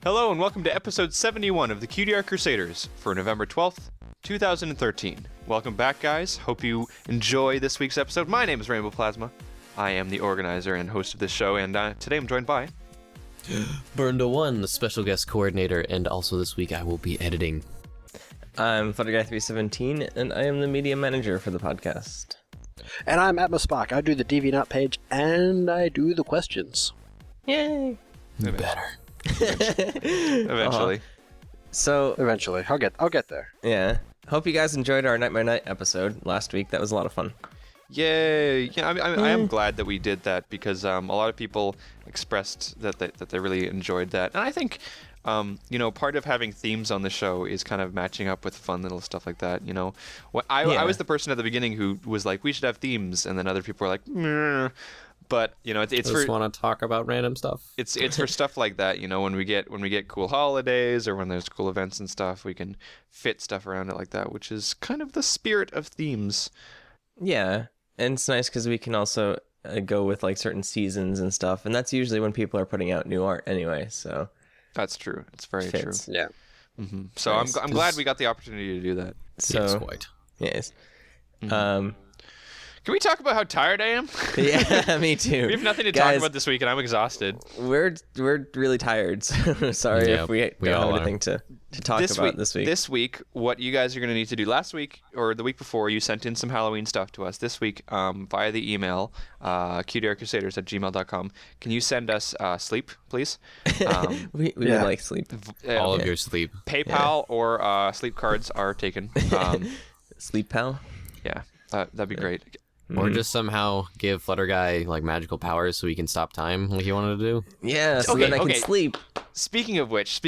Hello and welcome to episode 71 of the Cutie Art Crusaders for November 12th, 2013. Welcome back, guys. Hope you enjoy this week's episode. My name is Rainbow Plasma. I am the organizer and host of this show, and today I'm joined by... Burn1, the special guest coordinator, and also this week I will be editing. I'm FlutterGuy317, and I am the media manager for the podcast. And I'm Atmospark. I do the DeviantArt page, and I do the questions. Yay! Better. Eventually. So Eventually. I'll get there. yeah, hope you guys enjoyed our Night by Night episode last week. That was a lot of fun. Yay! Yeah, I am glad that we did that because a lot of people expressed that they really enjoyed that, and I think part of having themes on the show is kind of matching up with fun little stuff like that. I was the person at the beginning who was like, we should have themes, and then other people were like, meh. But it's Just for want to talk about random stuff. It's for stuff like that. When we get cool holidays or when there's cool events and stuff, we can fit stuff around it like that, which is kind of the spirit of themes. Yeah, and it's nice because we can also go with like certain seasons and stuff, and that's usually when people are putting out new art anyway. So that's true. It's very fits. true. Yeah. Mm-hmm. So Nice. I'm glad we got the opportunity to do that. So Yes, quite. yes. Mm-hmm. Can we talk about how tired I am? Yeah, me too. We have nothing to Guys, talk about this week, and I'm exhausted. We're really tired. So sorry Yeah, if we don't all have are. anything to talk about this week. This week, what you guys are going to need to do. Last week, or the week before, you sent in some Halloween stuff to us. This week, via the email, cutieartcrusaders@gmail.com. Can you send us sleep, please? we would Yeah. like sleep. All of your sleep. PayPal or sleep cards are taken. Sleep pal. Yeah, that'd be great. Or just somehow give Flutter Guy like magical powers so he can stop time like he wanted to do. Yeah, so then I can sleep. Speaking of which,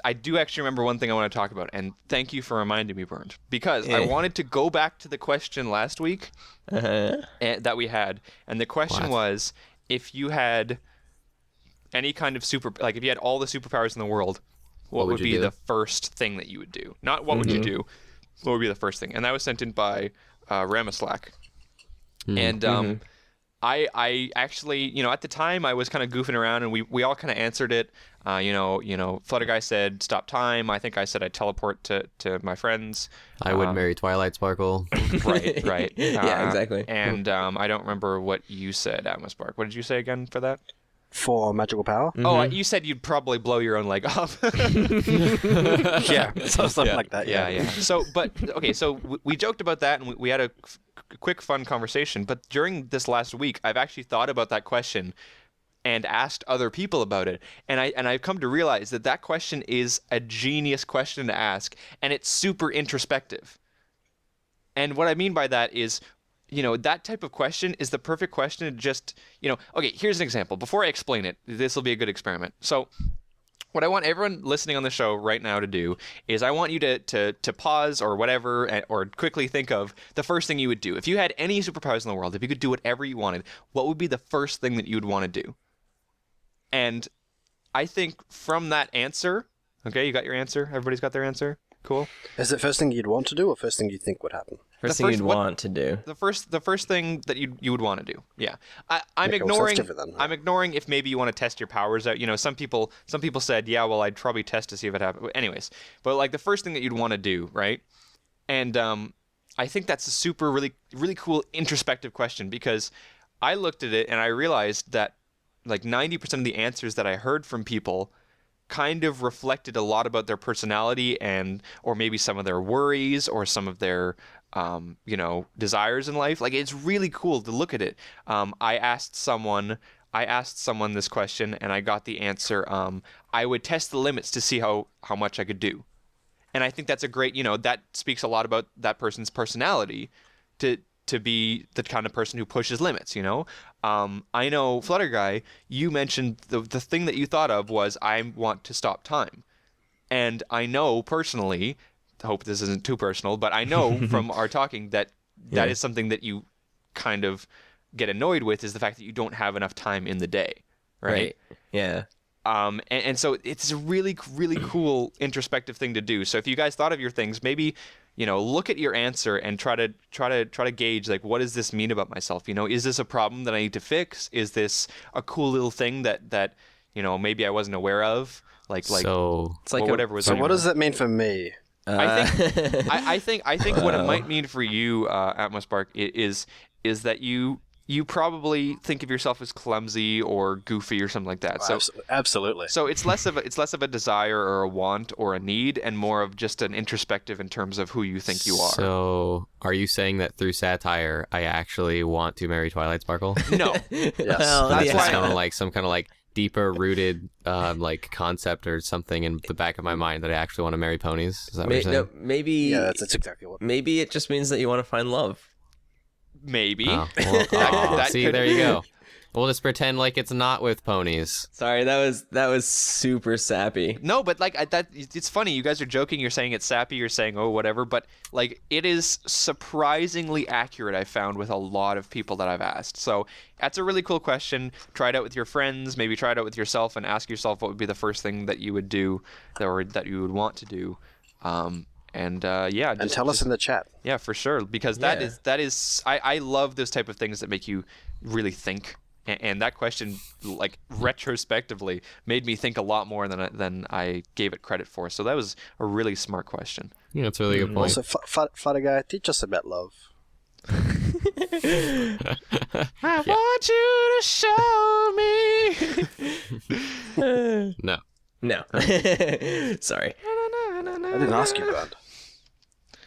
I do actually remember one thing I want to talk about, and thank you for reminding me, Bernd, because I wanted to go back to the question last week that we had, and the question was, if you had any kind of if you had all the superpowers in the world, what would be the first thing that you would do? Not what would you do, what would be the first thing? And that was sent in by Ramaslack. And I actually, at the time I was kind of goofing around, and we all kind of answered it. Flutter Guy said stop time. I think I said I'd teleport to my friends. I would marry Twilight Sparkle. Right. Yeah, exactly. And I don't remember what you said, Atmospark. What did you say again for that? For magical power? Oh, you said you'd probably blow your own leg off. Yeah. Something like that. Yeah. So we joked about that, and we had a quick, fun conversation. But during this last week, I've actually thought about that question and asked other people about it, and I've come to realize that question is a genius question to ask, and it's super introspective. And what I mean by that is, that type of question is the perfect question to just, okay, here's an example. Before I explain it, this will be a good experiment. So what I want everyone listening on the show right now to do is I want you to pause or whatever, or quickly think of the first thing you would do. If you had any superpowers in the world, if you could do whatever you wanted, what would be the first thing that you would want to do? And I think from that answer, okay, you got your answer? Everybody's got their answer? Cool. Is it first thing you'd want to do, or first thing you think would happen? First thing you'd want to do. The first thing that you would want to do. Yeah. I'm Okay, ignoring. so that's different then. I'm ignoring if maybe you want to test your powers out. Some people said, yeah, well, I'd probably test to see if it happened. Anyways, but like the first thing that you'd want to do, right? And I think that's a super really cool introspective question, because I looked at it and I realized that like 90% of the answers that I heard from people kind of reflected a lot about their personality or maybe some of their worries or some of their desires in life. Like, it's really cool to look at it. I asked someone this question and I got the answer. I would test the limits to see how much I could do. And I think that's a great, that speaks a lot about that person's personality to be the kind of person who pushes limits, I know, Flutter Guy, you mentioned the thing that you thought of was, I want to stop time. And I know personally, hope this isn't too personal, but I know from our talking that that Yeah. is something that you kind of get annoyed with, is the fact that you don't have enough time in the day, right? Yeah. And so it's a really, really cool introspective thing to do. So if you guys thought of your things, maybe, look at your answer and try to gauge, like, what does this mean about myself? Is this a problem that I need to fix? Is this a cool little thing that maybe I wasn't aware of? So It's like or whatever was So on what your does that mean for me? I think what it Wow. might mean for you, Atmos Bark, is that you probably think of yourself as clumsy or goofy or something like that. So Absolutely. so it's less of a desire or a want or a need, and more of just an introspective in terms of who you think you are. So, are you saying that through satire, I actually want to marry Twilight Sparkle? No, Yes. Well, That's It's why- kind of like some kind of like deeper rooted like concept or something in the back of my mind that I actually want to marry ponies. Is that what you're saying? Maybe. Yeah, that's exactly what. Maybe it just means that you want to find love. maybe. Oh, well, That see, could- there you go. We'll just pretend like it's not with ponies. Sorry, that was super sappy. No, but it's funny. You guys are joking. You're saying it's sappy. You're saying, oh, whatever. But like, it is surprisingly accurate. I found with a lot of people that I've asked. So that's a really cool question. Try it out with your friends. Maybe try it out with yourself and ask yourself what would be the first thing that you would do, or that you would want to do. And Tell us in the chat. Yeah, for sure. Because Yeah. that is I love those type of things that make you really think. And that question, like, retrospectively, made me think a lot more than I gave it credit for. So that was a really smart question. Yeah, that's a really good point. Also, Flutter Guy, teach us about love. I want you to show me. No. No. Sorry. I didn't ask you, Bond.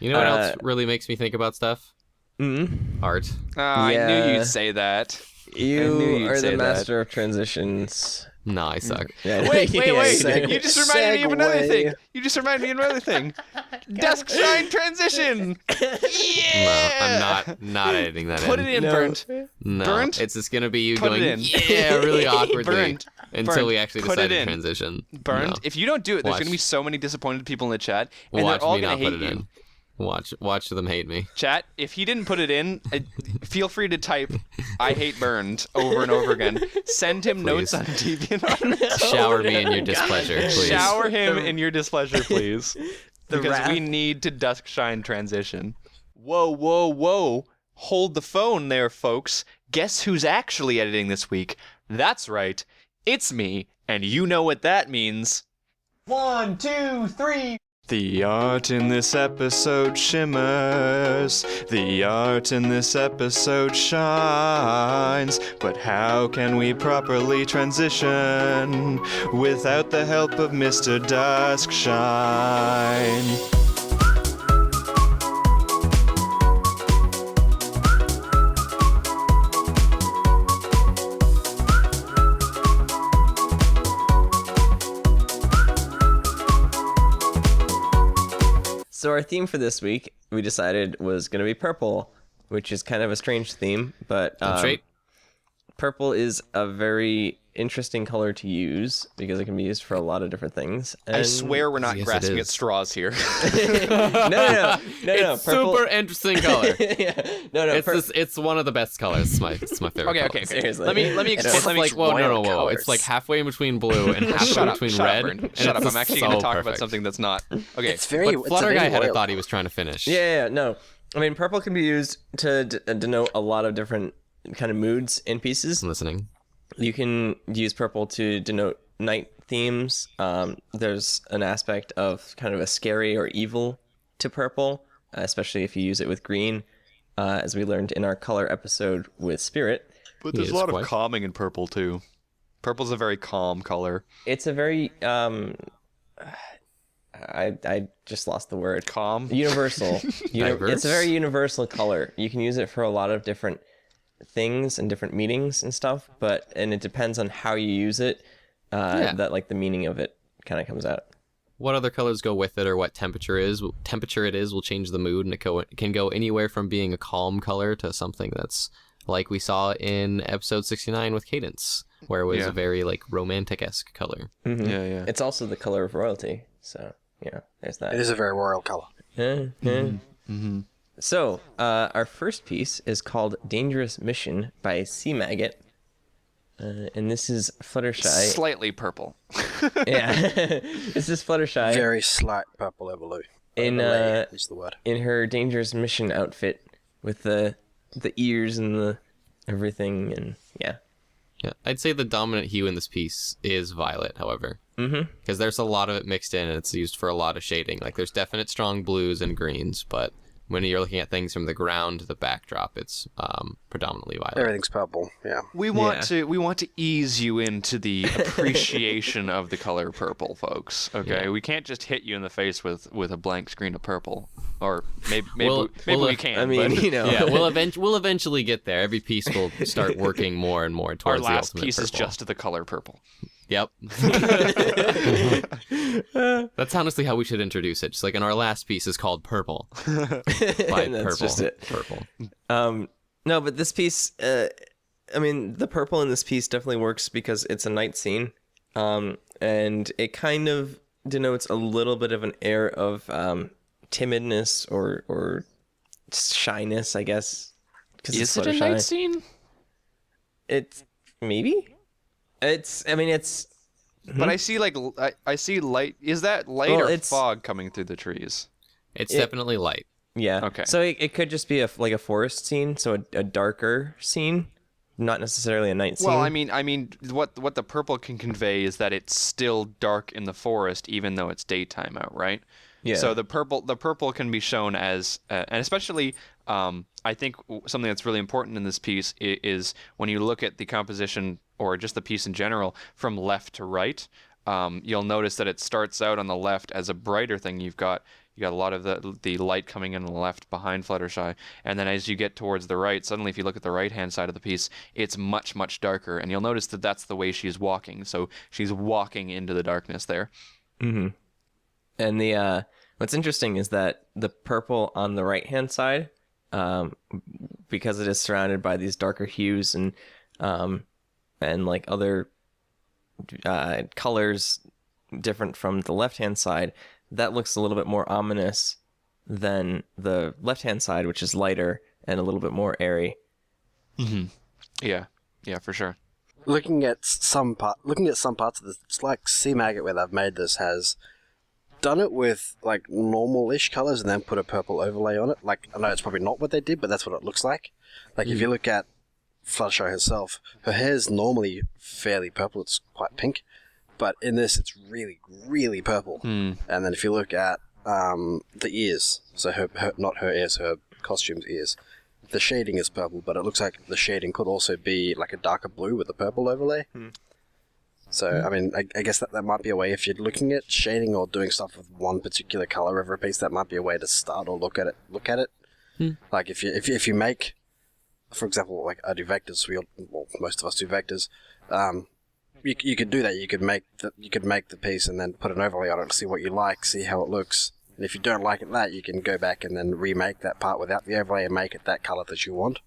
You know what else really makes me think about stuff? Mm-hmm. Art. I knew Yeah. you'd say that. knew You you'd are say the that. master of transitions. No, I suck. Yeah. Wait. Seg- You just reminded me of another segue. thing. Dusk shine transition. Yeah. No, I'm not editing that Put in. it in, No. Burnt. No, Burnt? it's just gonna be you Put it going, in. yeah, really awkwardly Burnt. until Burnt. we actually Put decide it to in. transition. Burned. No. If you don't do it, there's Watch. going to be so many disappointed people in the chat, and Watch they're all me going not to put hate it you. in. Watch them hate me. Chat, if he didn't put it in, feel free to type "I hate burned" over and over again. Send him notes on DeviantArt. Shower me in your displeasure, please. Shower him in your displeasure, please. Because wrath. we need to dusk shine transition. Whoa. Hold the phone there, folks. Guess who's actually editing this week? That's right. It's me, and you know what that means. 1, 2, 3. The art in this episode shimmers. The art in this episode shines. But how can we properly transition without the help of Mr. Duskshine? So our theme for this week, we decided, was going to be purple, which is kind of a strange theme, but That's right. purple is a very interesting color to use because it can be used for a lot of different things. I And- swear we're not Yes, it grasping at is. straws here. no. It's Purple. super interesting color. Yeah. No. It's one of the best colors. It's my favorite. Okay. color. Seriously. Let me It's explain. It's like whoa. colors. It's like halfway in between blue and halfway between red. Vern. and Shut up. it's I'm actually so going to talk about perfect. something that's not. Okay. It's very. But it's a Flutter very Guy had a royal thought he was trying to finish. Yeah. No. I mean, purple can be used to denote a lot of different kind of moods in pieces. I'm listening. You can use purple to denote night themes. There's an aspect of kind of a scary or evil to purple, especially if you use it with green, as we learned in our color episode with Spirit. But there's there's a a lot lot of of quite- calming in purple too. Purple's a very calm color. It's a very I just lost the word. Calm. Universal. Diverse? It's a very universal color. You can use it for a lot of different things and different meanings and stuff, and it depends on how you use it. Yeah. That like the meaning of it kind of comes out. What other colors go with it, or what temperature it is, will change the mood, and it can go anywhere from being a calm color to something that's like we saw in episode 69 with Cadence, where it was Yeah. a very like romantic-esque color. Mhm. Yeah. It's also the color of royalty, so there's that. It is a very royal color. So, our first piece is called Dangerous Mission by Sea Maggot. And this is Fluttershy. Slightly purple. Yeah. This is Fluttershy. Very slight purple overlay. In Is the word. in her Dangerous Mission outfit with the ears and the everything, and yeah. Yeah, I'd say the dominant hue in this piece is violet, however. Because there's a lot of it mixed in, and it's used for a lot of shading. Like, there's definite strong blues and greens, but when you're looking at things from the ground to the backdrop, it's predominantly violet. Everything's purple. Yeah. We want to ease you into the appreciation of the color purple, folks. Okay, we can't just hit you in the face with a blank screen of purple, or maybe we can. I mean, but yeah, we'll eventually get there. Every piece will start working more and more our towards the last ultimate piece is purple. just the color purple. Yep. That's honestly how we should introduce it. Just like, in our last piece is called Purple. By That's Purple. just it. Purple. No, but this piece, I mean, the purple in this piece definitely works because it's a night scene, and it kind of denotes a little bit of an air of timidness or shyness, I guess. Is it a night scene? It's maybe. It's. But I see I see light. Is that light or fog coming through the trees? It's definitely light. Yeah. Okay. So it could just be a forest scene, so a darker scene, not necessarily a night scene. Well, I mean, what the purple can convey is that it's still dark in the forest, even though it's daytime out, right? Yeah. So the purple can be shown as, and especially, I think something that's really important in this piece is when you look at the composition or just the piece in general from left to right. You'll notice that it starts out on the left as a brighter thing. You got a lot of the light coming in on the left behind Fluttershy, and then as you get towards the right, suddenly if you look at the right hand side of the piece, it's much, much darker, and you'll notice that that's the way she's walking. So she's walking into the darkness there. Mm-hmm. And the what's interesting is that the purple on the right hand side, because it is surrounded by these darker hues and like other colors different from the left hand side, that looks a little bit more ominous than the left hand side, which is lighter and a little bit more airy. Mm-hmm. Yeah, for sure. Looking at some parts of this, it's like Sea Maggot, where they've made this, has done it with like normal-ish colors and then put a purple overlay on it. Like, I know it's probably not what they did, but that's what it looks like. Like, if you look at Fluttershy herself, her hair's normally fairly purple. It's quite pink, but in this, it's really, really purple. And then if you look at the ears, so her not her ears, her costume's ears, the shading is purple, but it looks like the shading could also be like a darker blue with a purple overlay. So, I mean, I guess that might be a way, if you're looking at shading or doing stuff with one particular color over a piece, that might be a way to start or look at it. Like, if you make, for example, like I do vectors, most of us do vectors, you could do that. You could make the piece and then put an overlay on it to see what you like, see how it looks. And if you don't like it you can go back and then remake that part without the overlay and make it that color that you want.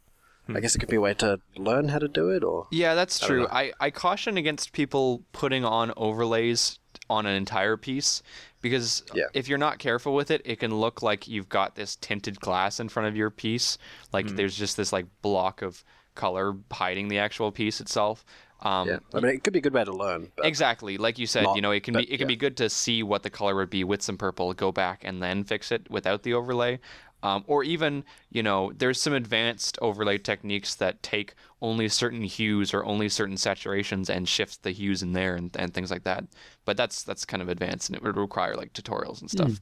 I guess it could be a way to learn how to do it, or... Yeah, that's true. I caution against people putting on overlays on an entire piece, because if you're not careful with it, it can look like you've got this tinted glass in front of your piece. Like there's just this like block of color hiding the actual piece itself. I mean, it could be a good way to learn. But exactly, like you said, it can be good to see what the color would be with some purple, go back and then fix it without the overlay. Or even, there's some advanced overlay techniques that take only certain hues or only certain saturations and shift the hues in there and things like that. But that's kind of advanced, and it would require like tutorials and stuff.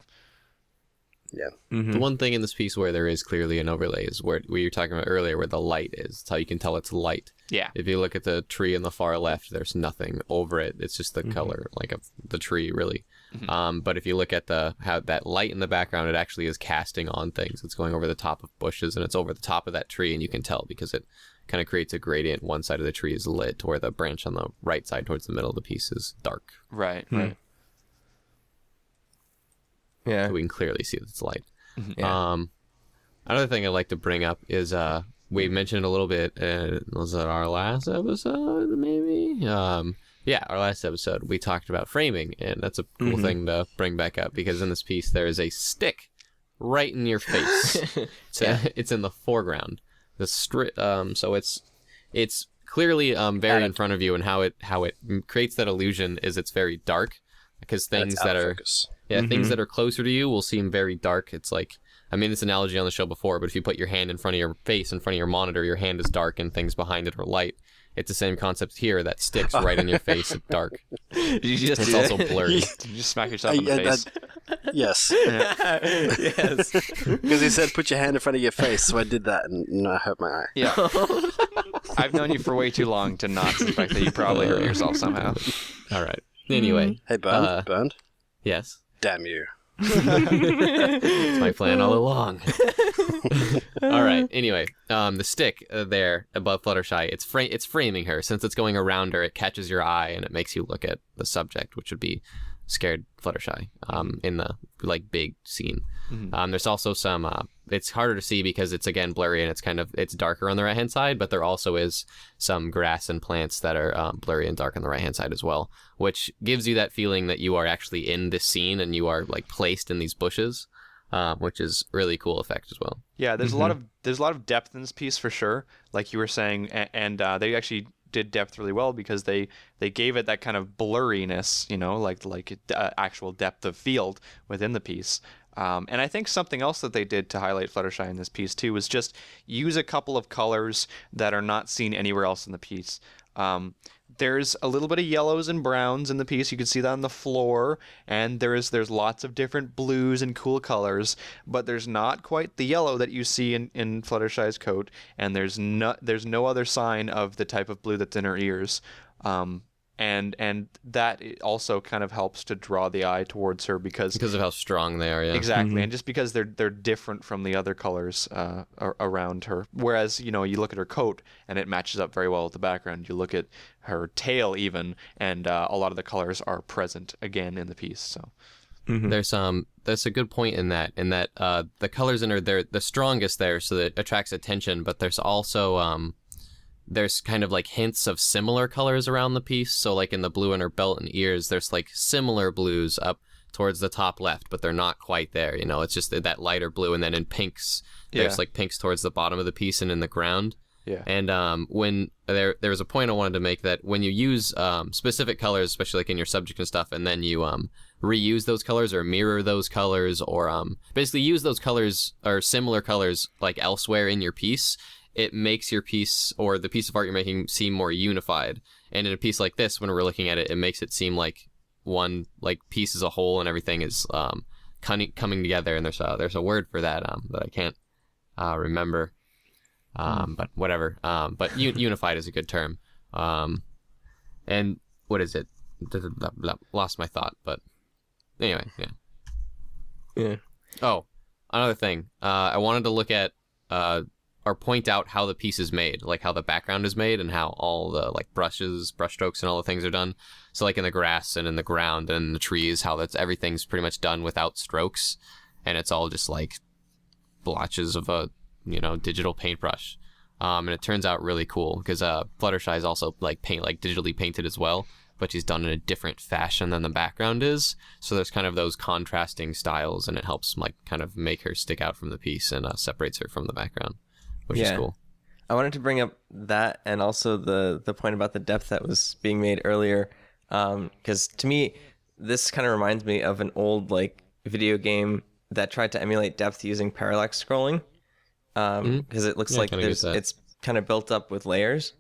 Yeah. The one thing in this piece where there is clearly an overlay is where you were talking about earlier, where the light is. It's how you can tell it's light. Yeah. If you look at the tree on the far left, there's nothing over it. It's just the color, like of the tree, really. But if you look at how that light in the background, it actually is casting on things. It's going over the top of bushes, and it's over the top of that tree, and you can tell because it kind of creates a gradient. One side of the tree is lit, where the branch on the right side towards the middle of the piece is dark. Right. Yeah. So we can clearly see that it's light. Yeah. Another thing I'd like to bring up is we mentioned a little bit, was it our last episode, maybe? Yeah, our last episode, we talked about framing, and that's a cool thing to bring back up, because in this piece there is a stick right in your face. It's in the foreground. So it's clearly very in front of you, and how it creates that illusion is it's very dark, because things that are things that are closer to you will seem very dark. It's like, I made this analogy on the show before, but if you put your hand in front of your face, in front of your monitor, your hand is dark and things behind it are light. It's the same concept here. That sticks right in your face. It's dark. It's also blurry. You just smack yourself in the face. Yes. Yes. Because he said, put your hand in front of your face, so I did that, and I hurt my eye. Yeah. I've known you for way too long to not suspect that you probably hurt yourself somehow. All right. Anyway. Hey, Burned? Yes? Damn you. It's my plan all along. All right. Anyway, the stick there above Fluttershy, it's framing her. Since it's going around her, it catches your eye and it makes you look at the subject, which would be scared Fluttershy in the big scene. There's also some it's harder to see because it's again blurry, and it's darker on the right hand side, but there also is some grass and plants that are blurry and dark on the right hand side as well, which gives you that feeling that you are actually in this scene and you are placed in these bushes, which is really cool effect as well. Yeah, there's a lot of depth in this piece for sure, like you were saying, and they actually did depth really well because they gave it that kind of blurriness, like actual depth of field within the piece. And I think something else that they did to highlight Fluttershy in this piece too was just use a couple of colors that are not seen anywhere else in the piece. There's a little bit of yellows and browns in the piece. You can see that on the floor, and there's lots of different blues and cool colors, but there's not quite the yellow that you see in Fluttershy's coat, and there's no other sign of the type of blue that's in her ears. And that also kind of helps to draw the eye towards her because of how strong they are. Yeah, exactly, and just because they're different from the other colors around her. Whereas you look at her coat and it matches up very well with the background. You look at her tail even, and a lot of the colors are present again in the piece. So there's a good point in that the colors in her, they're the strongest there, so that attracts attention. But there's also there's kind of hints of similar colors around the piece. So in the blue in her belt and ears, there's similar blues up towards the top left, but they're not quite there. It's just that lighter blue. And then in pinks, there's pinks towards the bottom of the piece and in the ground. Yeah. And when there was a point I wanted to make, that when you use specific colors, especially in your subject and stuff, and then you reuse those colors or mirror those colors, or basically use those colors or similar colors elsewhere in your piece, it makes your piece or the piece of art you're making seem more unified. And in a piece like this, when we're looking at it, it makes it seem like one piece as a whole, and everything is coming together. And there's a word for that that I can't remember, but whatever. But unified is a good term. And what is it? Lost my thought. But anyway, yeah. Oh, another thing. I wanted to look at or point out how the piece is made, how the background is made, and how all the brush strokes and all the things are done. So in the grass and in the ground and in the trees, how everything's pretty much done without strokes, and it's all just blotches of a digital paintbrush. And it turns out really cool because Fluttershy is also digitally painted as well, but she's done in a different fashion than the background is. So there's kind of those contrasting styles, and it helps kind of make her stick out from the piece and separates her from the background, which is cool. I wanted to bring up that, and also the point about the depth that was being made earlier, because to me, this kind of reminds me of an old video game that tried to emulate depth using parallax scrolling, because it looks like it's kind of built up with layers,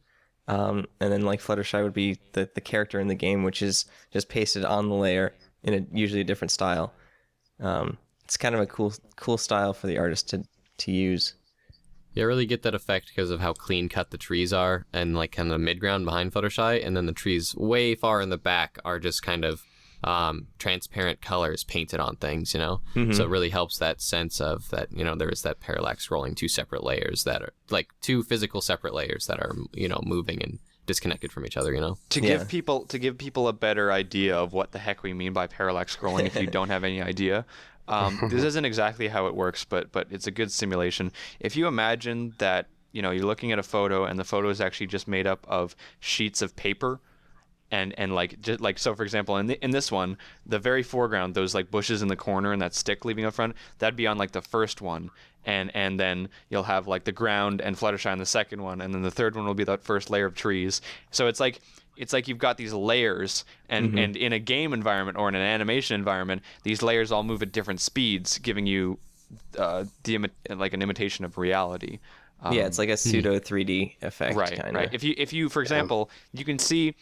and then Fluttershy would be the character in the game, which is just pasted on the layer in a usually different style. It's kind of a cool style for the artist to use. You really get that effect because of how clean cut the trees are, and kind of the midground behind Fluttershy, and then the trees way far in the back are just kind of transparent colors painted on things, So it really helps that sense of that, there is that parallax scrolling, two separate layers that are two physical separate layers that are, moving and disconnected from each other, To give people a better idea of what the heck we mean by parallax scrolling, if you don't have any idea. This isn't exactly how it works, but it's a good simulation. If you imagine that, you're looking at a photo and the photo is actually just made up of sheets of paper, and like just like so for example in this one, the very foreground, those like bushes in the corner and that stick leaving up front, that'd be on like the first one, and then you'll have like the ground and Fluttershy on the second one, and then the third one will be that first layer of trees. So it's like you've got these layers, and in a game environment or in an animation environment, these layers all move at different speeds, giving you like an imitation of reality. Yeah, it's like a pseudo 3D effect, Right, kinda. right. If you for example, you can see,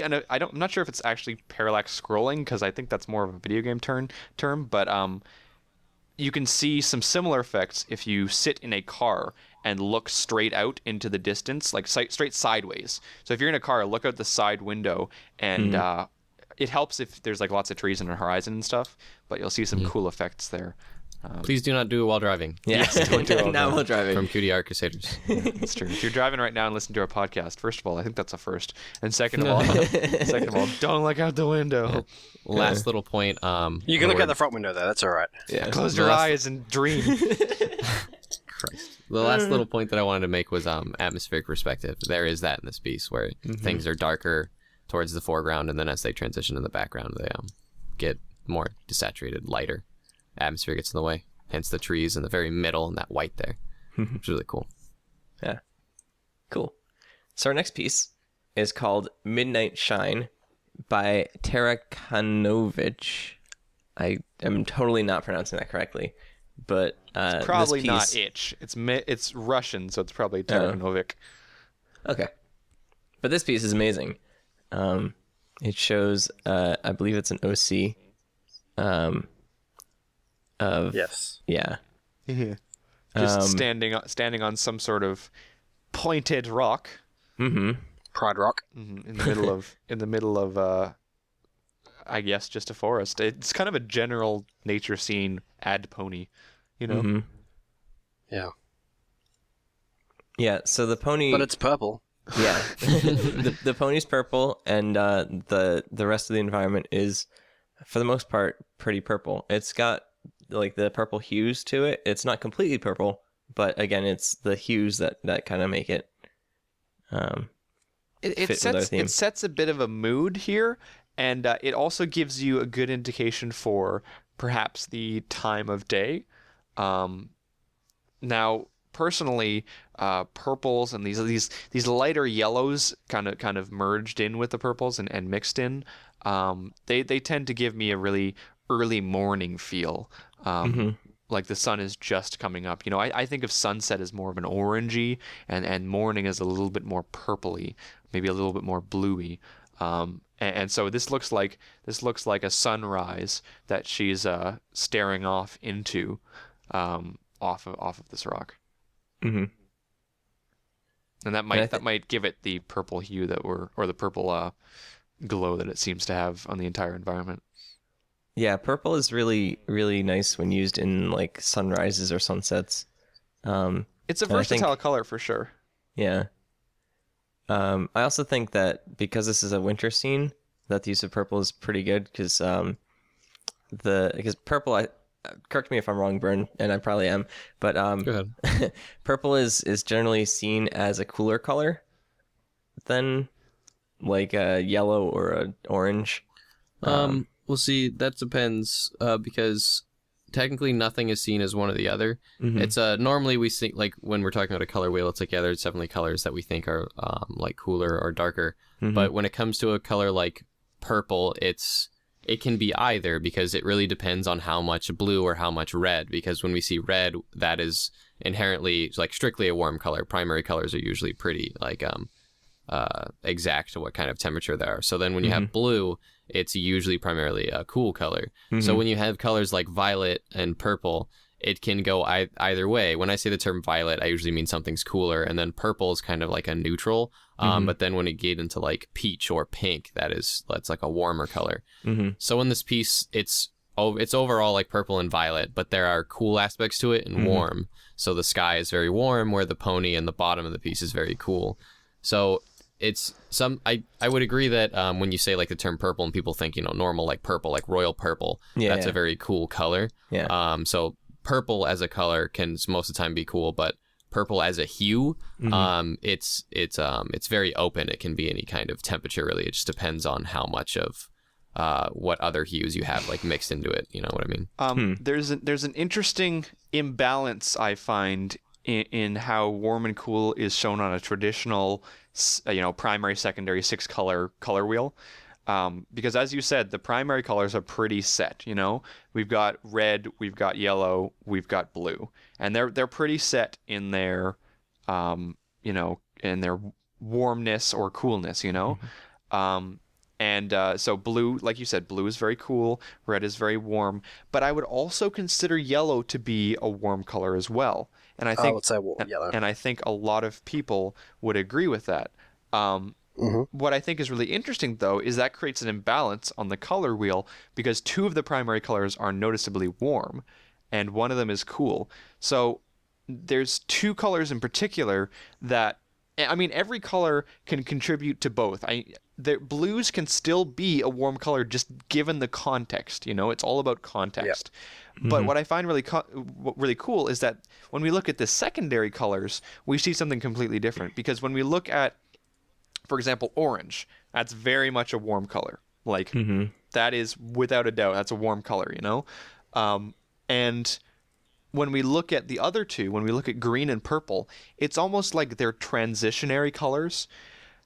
and I'm not sure if it's actually parallax scrolling, because I think that's more of a video game term, but you can see some similar effects if you sit in a car and look straight out into the distance, like straight sideways. So if you're in a car, look out the side window, and it helps if there's like lots of trees in the horizon and stuff, but you'll see some cool effects there. Please do not do it while driving. Yeah, don't do it not while driving. From Cutie Art Crusaders. That's true. If you're driving right now and listening to our podcast, first of all, I think that's a first, and second of all, don't look out the window. Last little point. You can look out the front window, though. That's all right. Yeah. Close your eyes and dream. Christ. The last little point that I wanted to make was atmospheric perspective. There is that in this piece where things are darker towards the foreground, and then as they transition in the background, they get more desaturated, lighter. Atmosphere gets in the way. Hence the trees in the very middle and that white there, which is really cool. Yeah. Cool. So our next piece is called Midnight Shine by Tarakanowicz. I am totally not pronouncing that correctly, but Probably this piece... not itch. It's Russian, so it's probably Taranovic. Okay. But this piece is amazing. It shows, I believe it's an OC. Yes. Yeah. Just standing on some sort of pointed rock. Pride Rock. In the middle of I guess just a forest. It's kind of a general nature scene ad pony, you know. Yeah. Yeah. So the pony, But it's purple. yeah, the pony's purple, and the rest of the environment is, for the most part, pretty purple. It's got like the purple hues to it. It's not completely purple, but again, it's the hues that kind of make it. It sets a bit of a mood here, and it also gives you a good indication for perhaps the time of day. Now, personally, purples and these lighter yellows kind of merged in with the purples and mixed in. They tend to give me a really early morning feel. Like the sun is just coming up. You know, I think of sunset as more of an orangey, and morning as a little bit more purpley, maybe a little bit more bluey. And so this looks like a sunrise that she's staring off into, off of this rock. And that might give it the purple hue or the purple glow that it seems to have on the entire environment. Yeah, purple is really, really nice when used in like sunrises or sunsets. It's a versatile color for sure. Yeah. I also think that because this is a winter scene, that the use of purple is pretty good because purple. Correct me if I'm wrong, Bern, and I probably am, but Go ahead. purple is generally seen as a cooler color than like a yellow or a orange. We'll see. That depends because technically nothing is seen as one or the other. It's normally we see, like when we're talking about a color wheel, it's like, yeah, there's definitely colors that we think are like cooler or darker. But when it comes to a color like purple, it can be either, because it really depends on how much blue or how much red. Because when we see red, that is inherently like strictly a warm color. Primary colors are usually pretty like exact to what kind of temperature they are. So then when you have blue, it's usually primarily a cool color. So when you have colors like violet and purple, it can go either way. When I say the term violet, I usually mean something's cooler, and then purple is kind of like a neutral. But then when you get into like peach or pink, that's like a warmer color. So in this piece, it's overall like purple and violet, but there are cool aspects to it and warm. So the sky is very warm, where the pony and the bottom of the piece is very cool. So it's I would agree that when you say like the term purple and people think, you know, normal like purple, like royal purple, that's a very cool color. So purple as a color can most of the time be cool, but purple as a hue, it's very open. It can be any kind of temperature, really. It just depends on how much of what other hues you have like mixed into it. You know what I mean? There's an interesting imbalance I find in how warm and cool is shown on a traditional, primary, secondary 6-color color wheel. Because as you said, the primary colors are pretty set. We've got red, we've got yellow, we've got blue, and they're pretty set in their, in their warmness or coolness. So blue, like you said, blue is very cool, red is very warm, but I would also consider yellow to be a warm color as well. And I think would say yellow. And I think a lot of people would agree with that. What I think is really interesting, though, is that creates an imbalance on the color wheel because 2 of the primary colors are noticeably warm and one of them is cool. So there's 2 colors in particular that, every color can contribute to both. The blues can still be a warm color just given the context. It's all about context. Yep. But what I find really cool is that when we look at the secondary colors, we see something completely different. Because when we look at, for example, orange, that's very much a warm color. Like, that is, without a doubt, that's a warm color, And when we look at the other 2, when we look at green and purple, it's almost like they're transitionary colors.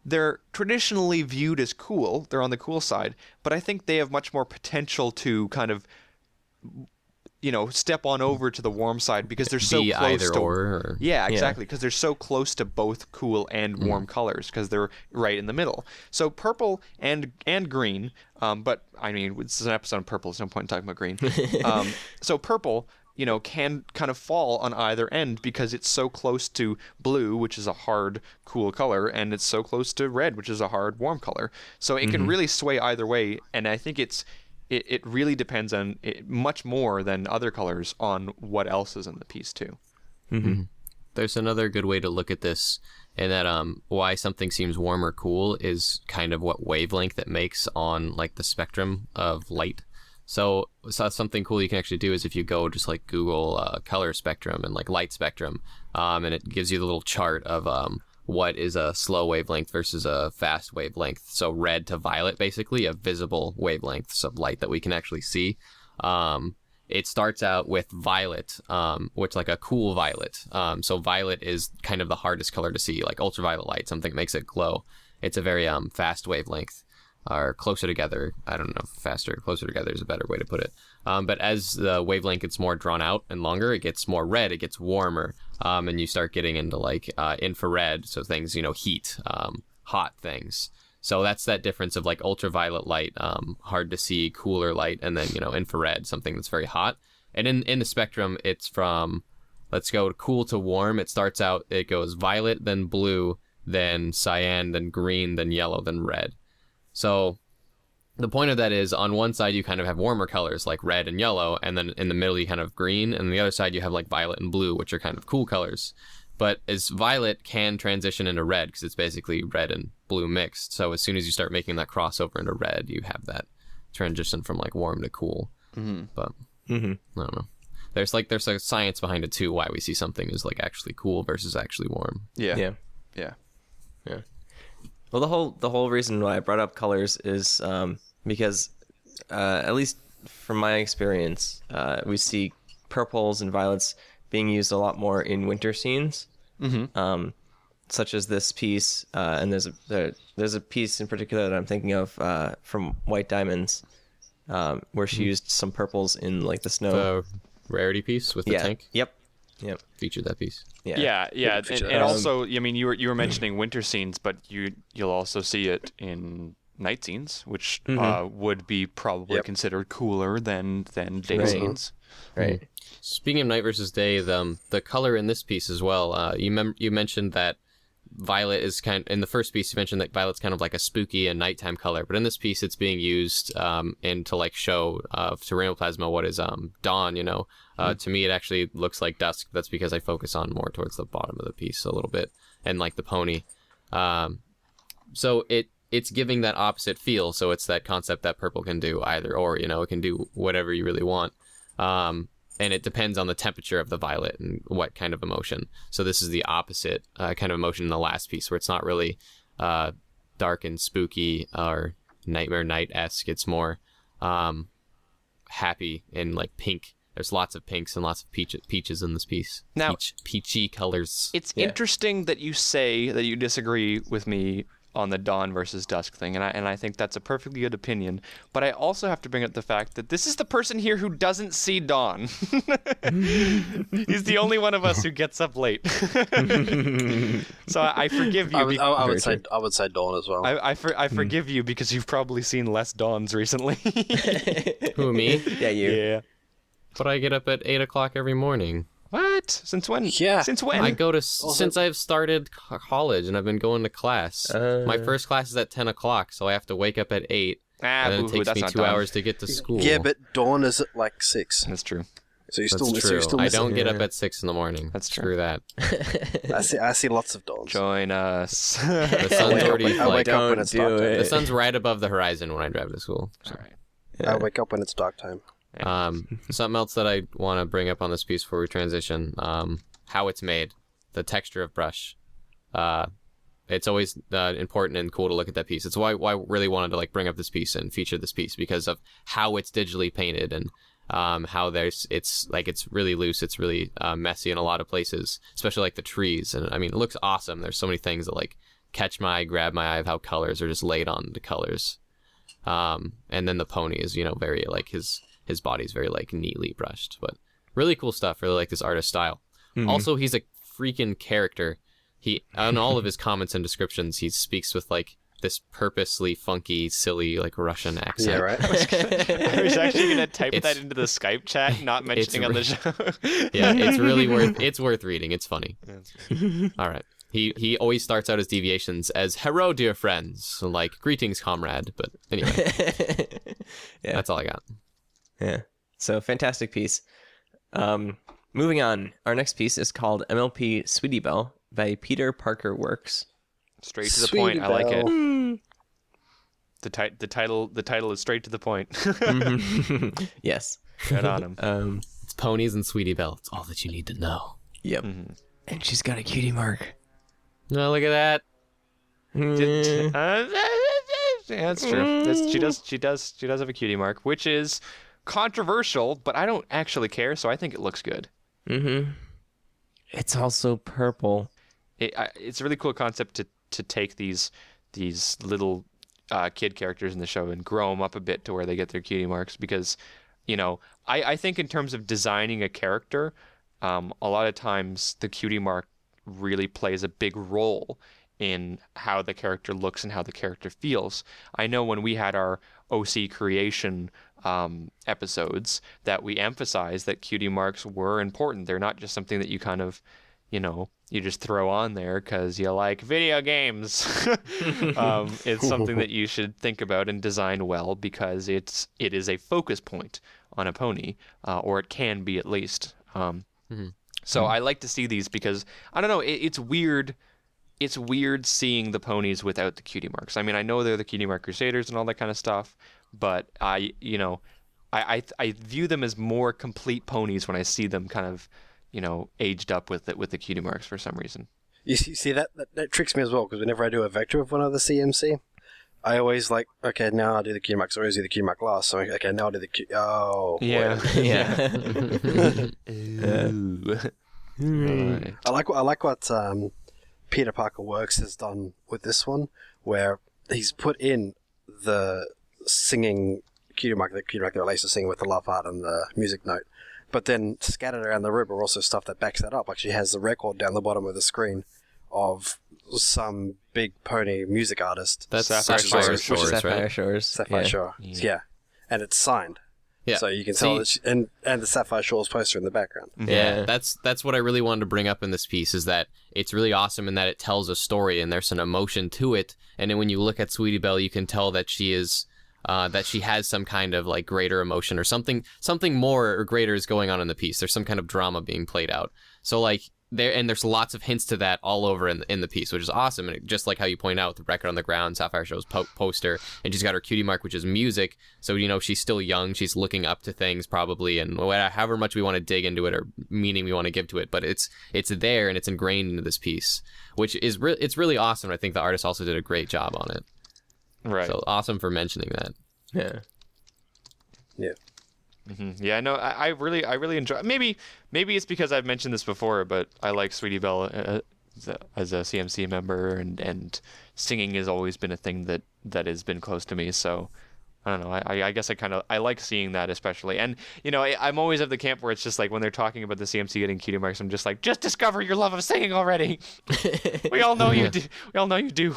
They're traditionally viewed as cool. They're on the cool side. But I think they have much more potential to kind of, step on over to the warm side because they're so close either to... or. Yeah, exactly. Because they're so close to both cool and warm colors because they're right in the middle. So purple and green, but this is an episode on purple. There's no point in talking about green. So purple... can kind of fall on either end because it's so close to blue, which is a hard, cool color, and it's so close to red, which is a hard, warm color. So it can really sway either way, and I think it really depends on much more than other colors on what else is in the piece too. There's another good way to look at this, and that why something seems warm or cool is kind of what wavelength it makes on like the spectrum of light. So something cool you can actually do is if you go just like Google color spectrum and like light spectrum, and it gives you the little chart of what is a slow wavelength versus a fast wavelength. So red to violet, basically, of visible wavelengths of light that we can actually see. It starts out with violet, which like a cool violet. So violet is kind of the hardest color to see, like ultraviolet light, something that makes it glow. It's a very fast wavelength. Or closer together. I don't know if faster, closer together is a better way to put it. But as the wavelength gets more drawn out and longer, it gets more red, it gets warmer, and you start getting into like infrared, so things, heat, hot things. So that's that difference of like ultraviolet light, hard to see, cooler light, and then, infrared, something that's very hot. And in the spectrum, it's from, let's go cool to warm. It starts out, it goes violet, then blue, then cyan, then green, then yellow, then red. So the point of that is on one side you kind of have warmer colors like red and yellow, and then in the middle you kind of have green, and on the other side you have like violet and blue, which are kind of cool colors. But as violet can transition into red because it's basically red and blue mixed. So as soon as you start making that crossover into red, you have that transition from like warm to cool. But I don't know. There's a science behind it too, why we see something is like actually cool versus actually warm. Yeah. Well, the whole reason why I brought up colors is because, at least from my experience, we see purples and violets being used a lot more in winter scenes, such as this piece. And there's a piece in particular that I'm thinking of from White Diamonds, where she used some purples in like the snow. The rarity piece with the tank. Yep. Featured that piece. Yeah. And also, you were mentioning winter scenes, but you'll also see it in night scenes, which would be probably considered cooler than day scenes. Right. Speaking of night versus day, the color in this piece as well. You mentioned that violet is in the first piece. You mentioned that violet's kind of like a spooky and nighttime color, but in this piece, it's being used to like show to rainbow plasma what is dawn. To me, it actually looks like dusk. That's because I focus on more towards the bottom of the piece a little bit, and like the pony. So it's giving that opposite feel. So it's that concept that purple can do either or. It can do whatever you really want. And and it depends on the temperature of the violet and what kind of emotion. So this is the opposite kind of emotion in the last piece, where it's not really dark and spooky or Nightmare Night-esque. It's more happy and like pink. There's lots of pinks and lots of peaches in this piece. Now, peachy colors. It's interesting that you say that you disagree with me on the dawn versus dusk thing, and I think that's a perfectly good opinion. But I also have to bring up the fact that this is the person here who doesn't see dawn. He's the only one of us who gets up late. So I forgive you. I would say dawn as well. I forgive you because you've probably seen less dawns recently. Who, me? Yeah, you. Yeah. But I get up at 8 o'clock every morning. What? Since when? Yeah. Since when? I go to since I've started college and I've been going to class. My first class is at 10 o'clock, so I have to wake up at 8. And then it takes me 2 hours to get to school. Yeah, but dawn is at like 6. That's true. So you're That's still, true. So you're still I missing. don't get up at 6 in the morning. That's true. Screw that. I see lots of dawns. Join us. The sun's already I wake like, up when it's dark time. the sun's right above the horizon when I drive to school. So. All right. I wake up when it's dark time. Something else that I want to bring up on this piece before we transition, how it's made, the texture of brush. It's always important and cool to look at that piece. It's why I really wanted to like bring up this piece and feature this piece, because of how it's digitally painted and how it's really loose, it's really messy in a lot of places, especially like the trees. And I mean, it looks awesome. There's so many things that like catch my eye, grab my eye, of how colors are just laid on the colors. And then the pony is, very like his body's very like neatly brushed, but really cool stuff. Really like this artist style. Mm-hmm. Also, he's a freaking character. He, on all of his comments and descriptions, he speaks with like this purposely funky, silly, like Russian accent. Yeah, right. I was actually gonna type that into the Skype chat, not mentioning on the show. Yeah, it's worth reading. It's funny. All right. He always starts out his deviations as "Hello, dear friends," like "Greetings, comrade." But anyway, that's all I got. Yeah. So fantastic piece. Moving on. Our next piece is called MLP Sweetie Bell by Peter Parker Works. Straight to the point. I like it. The title is straight to the point. Yes. Right on him. It's ponies and Sweetie Bell. It's all that you need to know. Yep. Mm-hmm. And she's got a cutie mark. No, look at that. Yeah, that's true. She does have a cutie mark, which is controversial, but I don't actually care, so I think it looks good. Mm-hmm. It's also purple. It's a really cool concept to take these little kid characters in the show and grow them up a bit to where they get their cutie marks, because I think in terms of designing a character, a lot of times the cutie mark really plays a big role in how the character looks and how the character feels. I know when we had our OC creation episodes that we emphasized that cutie marks were important. They're not just something that you kind of, you just throw on there because you like video games. It's something that you should think about and design well, because it is a focus point on a pony, or it can be at least. So I like to see these because, I don't know, it's weird. It's weird seeing the ponies without the cutie marks. I mean, I know they're the Cutie Art Crusaders and all that kind of stuff, but I view them as more complete ponies when I see them kind of, aged up with the cutie marks for some reason. You see that tricks me as well, because whenever I do a vector with one of the CMC, I always like, okay, now I'll do the cutie marks. I always do the cutie mark last. So, okay, now I'll do the cutie... Oh, yeah. Right. I like what Peter Parker Works has done with this one, where he's put in the singing cutie mark that Lisa singing with the love heart and the music note, but then scattered around the rib are also stuff that backs that up. Like she has the record down the bottom of the screen of some big pony music artist. That's Sapphire Shores, right? Sapphire Shore. Yeah. And it's signed. Yeah. So you can tell that and the Sapphire Shores poster in the background. Yeah, that's what I really wanted to bring up in this piece, is that it's really awesome in that it tells a story and there's an emotion to it. And then when you look at Sweetie Belle, you can tell that she is that she has some kind of like greater emotion, or something more or greater is going on in the piece. There's some kind of drama being played out. So like there's lots of hints to that all over in the piece, which is awesome. And just like how you point out with the record on the ground, Sapphire shows poster, and she's got her cutie mark, which is music. So she's still young, she's looking up to things probably, and however much we want to dig into it or meaning we want to give to it, but it's there and it's ingrained into this piece, which is it's really awesome. I think the artist also did a great job on it. Right. So awesome for mentioning that. Yeah. Yeah. Mm-hmm. Yeah, no, I really enjoy. Maybe it's because I've mentioned this before, but I like Sweetie Bell as a CMC member, and singing has always been a thing that has been close to me. So I don't know. I guess I like seeing that especially, and I'm always of the camp where it's just like when they're talking about the CMC getting cutie marks, I'm just like, just discover your love of singing already. We all know you do. We all know you do.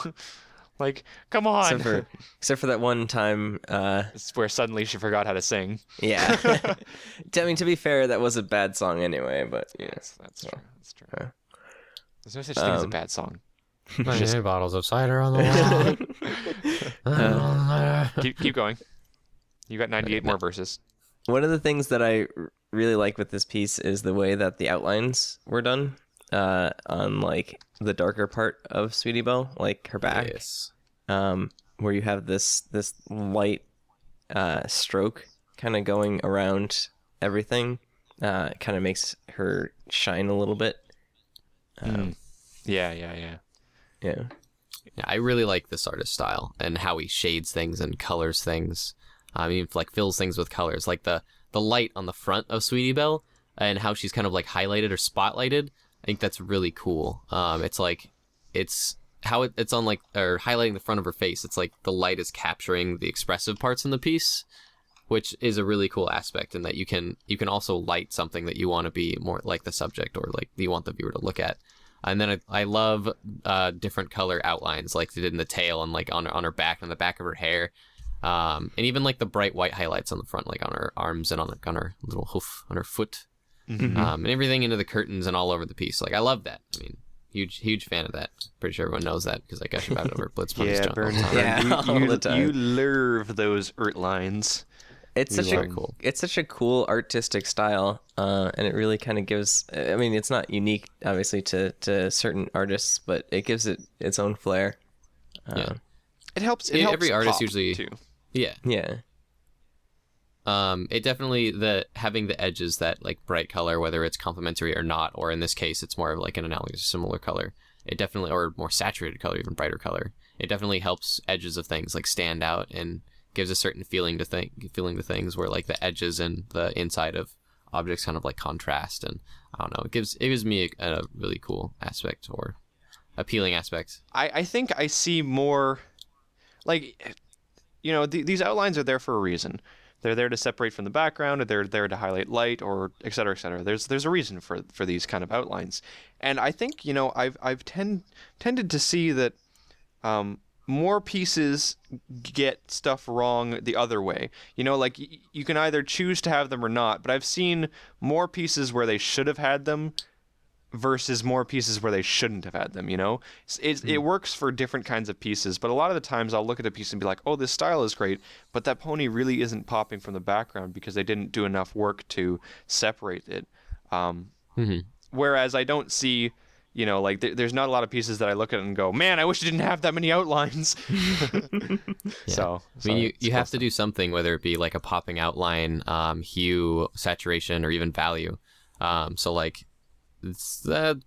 Like, come on. Except for that one time. It's where suddenly she forgot how to sing. Yeah. I mean, to be fair, that was a bad song anyway, but yeah. That's true. That's true. There's no such thing as a bad song. Just bottles of cider on the wall. Keep going. You got 98 more verses. One of the things that I really like with this piece is the way that the outlines were done. On like the darker part of Sweetie Belle, like her back, Yes. Where you have this light stroke kind of going around everything, kind of makes her shine a little bit. Yeah. Yeah, I really like this artist's style and how he shades things and colors things. I mean, like fills things with colors, like the light on the front of Sweetie Belle and how she's kind of like highlighted or spotlighted. I think that's really cool. It's like it's how it's on like or highlighting the front of her face. It's like the light is capturing the expressive parts in the piece, which is a really cool aspect. And that you can also light something that you want to be more like the subject or like you want the viewer to look at. And then I love different color outlines like they did in the tail and like on her back and the back of her hair. And even like the bright white highlights on the front, like on her arms and on her little hoof, on her foot. Mm-hmm. And everything into the curtains and all over the piece. Like I love that. I mean, huge fan of that. Pretty sure everyone knows that because I gush about it over Blitz Bunny's junk all the time. Yeah, all the time. You love those lines. It's such a cool artistic style, and it really kind of gives. I mean, it's not unique, obviously, to certain artists, but it gives it its own flair. Yeah, it helps. Every artist pop, usually too. Yeah. It definitely having the edges that like bright color, whether it's complementary or not, or in this case, it's more of like an analogous similar color. It definitely, or more saturated color, even brighter color. It definitely helps edges of things like stand out and gives a certain feeling to things where like the edges and the inside of objects kind of like contrast, and I don't know, it gives me a really cool aspect or appealing aspect. I think I see more like these outlines are there for a reason. They're there to separate from the background, or they're there to highlight light, or et cetera, et cetera. There's a reason for these kind of outlines, and I think I've tended to see that more pieces get stuff wrong the other way. Like you can either choose to have them or not, but I've seen more pieces where they should have had them versus more pieces where they shouldn't have had them. It works for different kinds of pieces, but a lot of the times I'll look at a piece and be like, oh, this style is great, but that pony really isn't popping from the background because they didn't do enough work to separate it. Whereas I don't see like there's not a lot of pieces that I look at and go, man, I wish I didn't have that many outlines. Yeah. So I mean, you have to do something, whether it be like a popping outline, hue, saturation, or even value. So like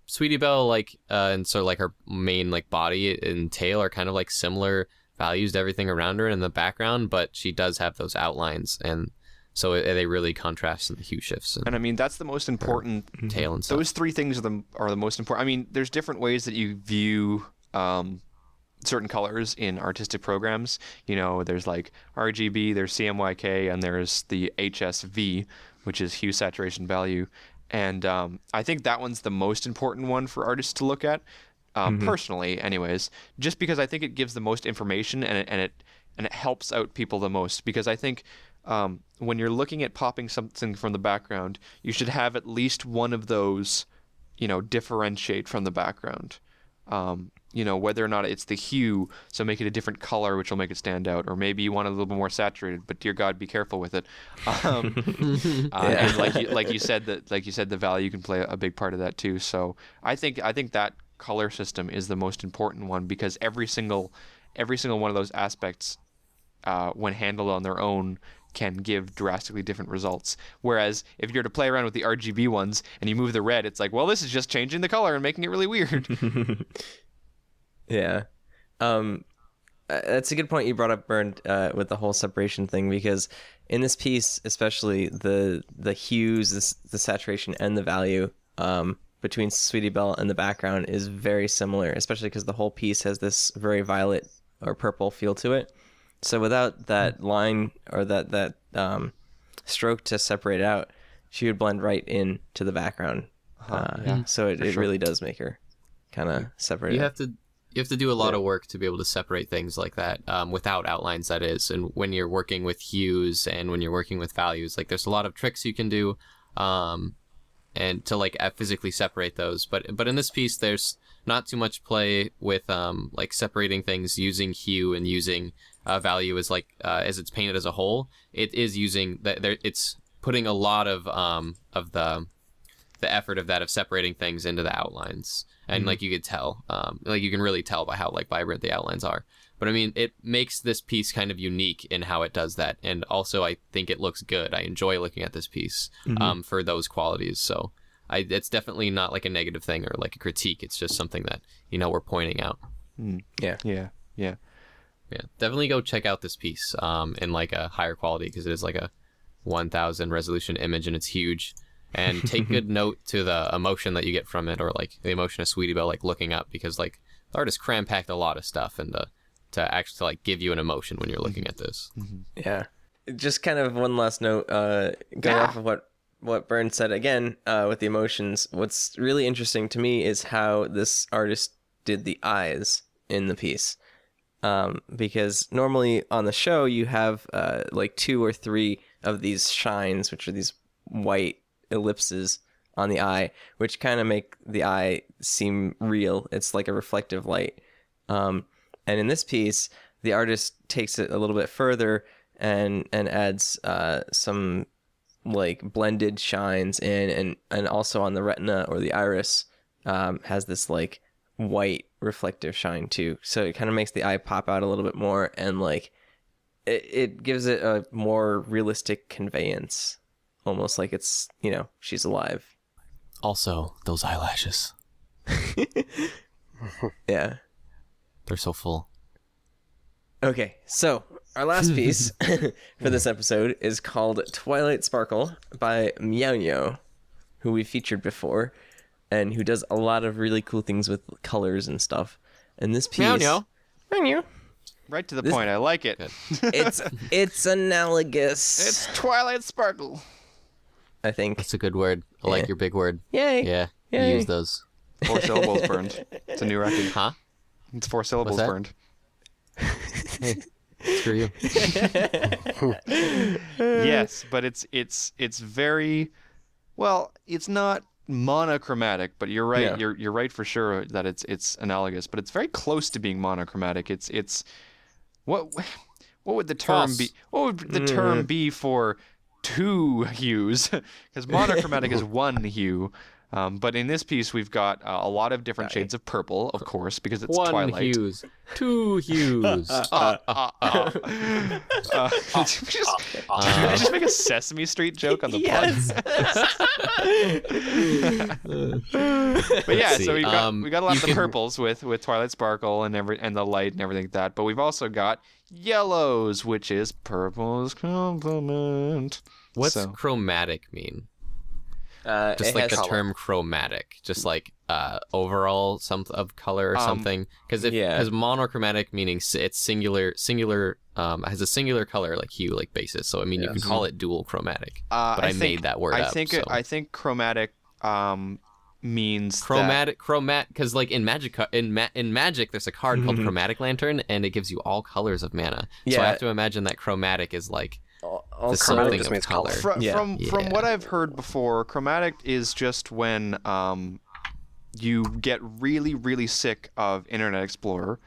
Sweetie Belle, like and so like her main like body and tail are kind of like similar values to everything around her in the background, but she does have those outlines, and so they really contrast in the hue shifts. And I mean, that's the most important tail and stuff. Those three things are the most important. I mean, there's different ways that you view certain colors in artistic programs. There's like RGB, there's CMYK, and there's the HSV, which is hue, saturation, value. And I think that one's the most important one for artists to look at, personally, anyways. Just because I think it gives the most information and it helps out people the most. Because I think when you're looking at popping something from the background, you should have at least one of those, differentiate from the background. whether or not it's the hue, so make it a different color, which will make it stand out, or maybe you want it a little bit more saturated, but dear God, be careful with it. And like you said, the value can play a big part of that too. So I think that color system is the most important one, because every single one of those aspects, when handled on their own, can give drastically different results. Whereas if you're to play around with the RGB ones and you move the red, it's like, well, this is just changing the color and making it really weird. Yeah. That's a good point you brought up, Bernd, with the whole separation thing, because in this piece, especially the hues, the saturation, and the value between Sweetie Belle and the background is very similar, especially because the whole piece has this very violet or purple feel to it. So without that line or that stroke to separate out, she would blend right into the background. So it really does make her kind of separate. You have to do a lot of work to be able to separate things like that, without outlines, that is. And when you're working with hues and when you're working with values, like there's a lot of tricks you can do, and to like physically separate those. But in this piece, there's not too much play with like separating things using hue and using value as as it's painted as a whole. It is using it's putting a lot of the effort of separating things into the outlines. And like you could tell, like you can really tell by how like vibrant the outlines are. But I mean, it makes this piece kind of unique in how it does that. And also, I think it looks good. I enjoy looking at this piece for those qualities. So it's definitely not like a negative thing or like a critique. It's just something that, we're pointing out. Yeah. Definitely go check out this piece in like a higher quality, because it is like a 1000 resolution image and it's huge. And take good note to the emotion that you get from it, or like the emotion of Sweetie Belle like looking up, because like the artist cram-packed a lot of stuff and to actually like give you an emotion when you're looking at this. Yeah. Just kind of one last note, going off of what Bernd said again, with the emotions. What's really interesting to me is how this artist did the eyes in the piece. Because normally on the show you have like 2 or 3 of these shines, which are these white ellipses on the eye, which kind of make the eye seem real. It's like a reflective light. And in this piece, the artist takes it a little bit further and adds some like blended shines in, and also on the retina or the iris has this like white reflective shine too. So it kind of makes the eye pop out a little bit more, and like it gives it a more realistic conveyance. Almost like it's, she's alive. Also, those eyelashes. Yeah. They're so full. Okay, so our last piece for this episode is called Twilight Sparkle by Meow Meow, who we featured before, and who does a lot of really cool things with colors and stuff. And this piece... Meow Meow. Right to the point. I like it. It's analogous. It's Twilight Sparkle. I think. That's a good word. I like your big word. Yay. Yeah, Yay. you use those. 4 syllables burned. It's a new record. Huh? It's 4 syllables that? burned. Hey, screw you. Yes, but it's very, well, it's not monochromatic, but you're right. Yeah. You're right for sure that it's analogous, but it's very close to being monochromatic. It's what would the term False. be? What would the term be for 2 hues? Because monochromatic is 1 hue. But in this piece, we've got a lot of different shades of purple, of course, because it's 1 Twilight. hues, 2 hues. Did I just make a Sesame Street joke on the pod? But yeah, so we got a lot of the purples with Twilight Sparkle and the light and everything like that. But we've also got yellows, which is purple's complement. What's chromatic mean? Just like the term chromatic, just like overall of color or something. Because monochromatic meaning it's singular has a singular color like hue like basis. So I mean you can call it dual chromatic. But I made that word up. I think chromatic means chromatic because like in magic there's a card called Chromatic Lantern, and it gives you all colors of mana. So I have to imagine that chromatic is like all chromatic just means color. From what I've heard before, chromatic is just when you get really, really sick of Internet Explorer,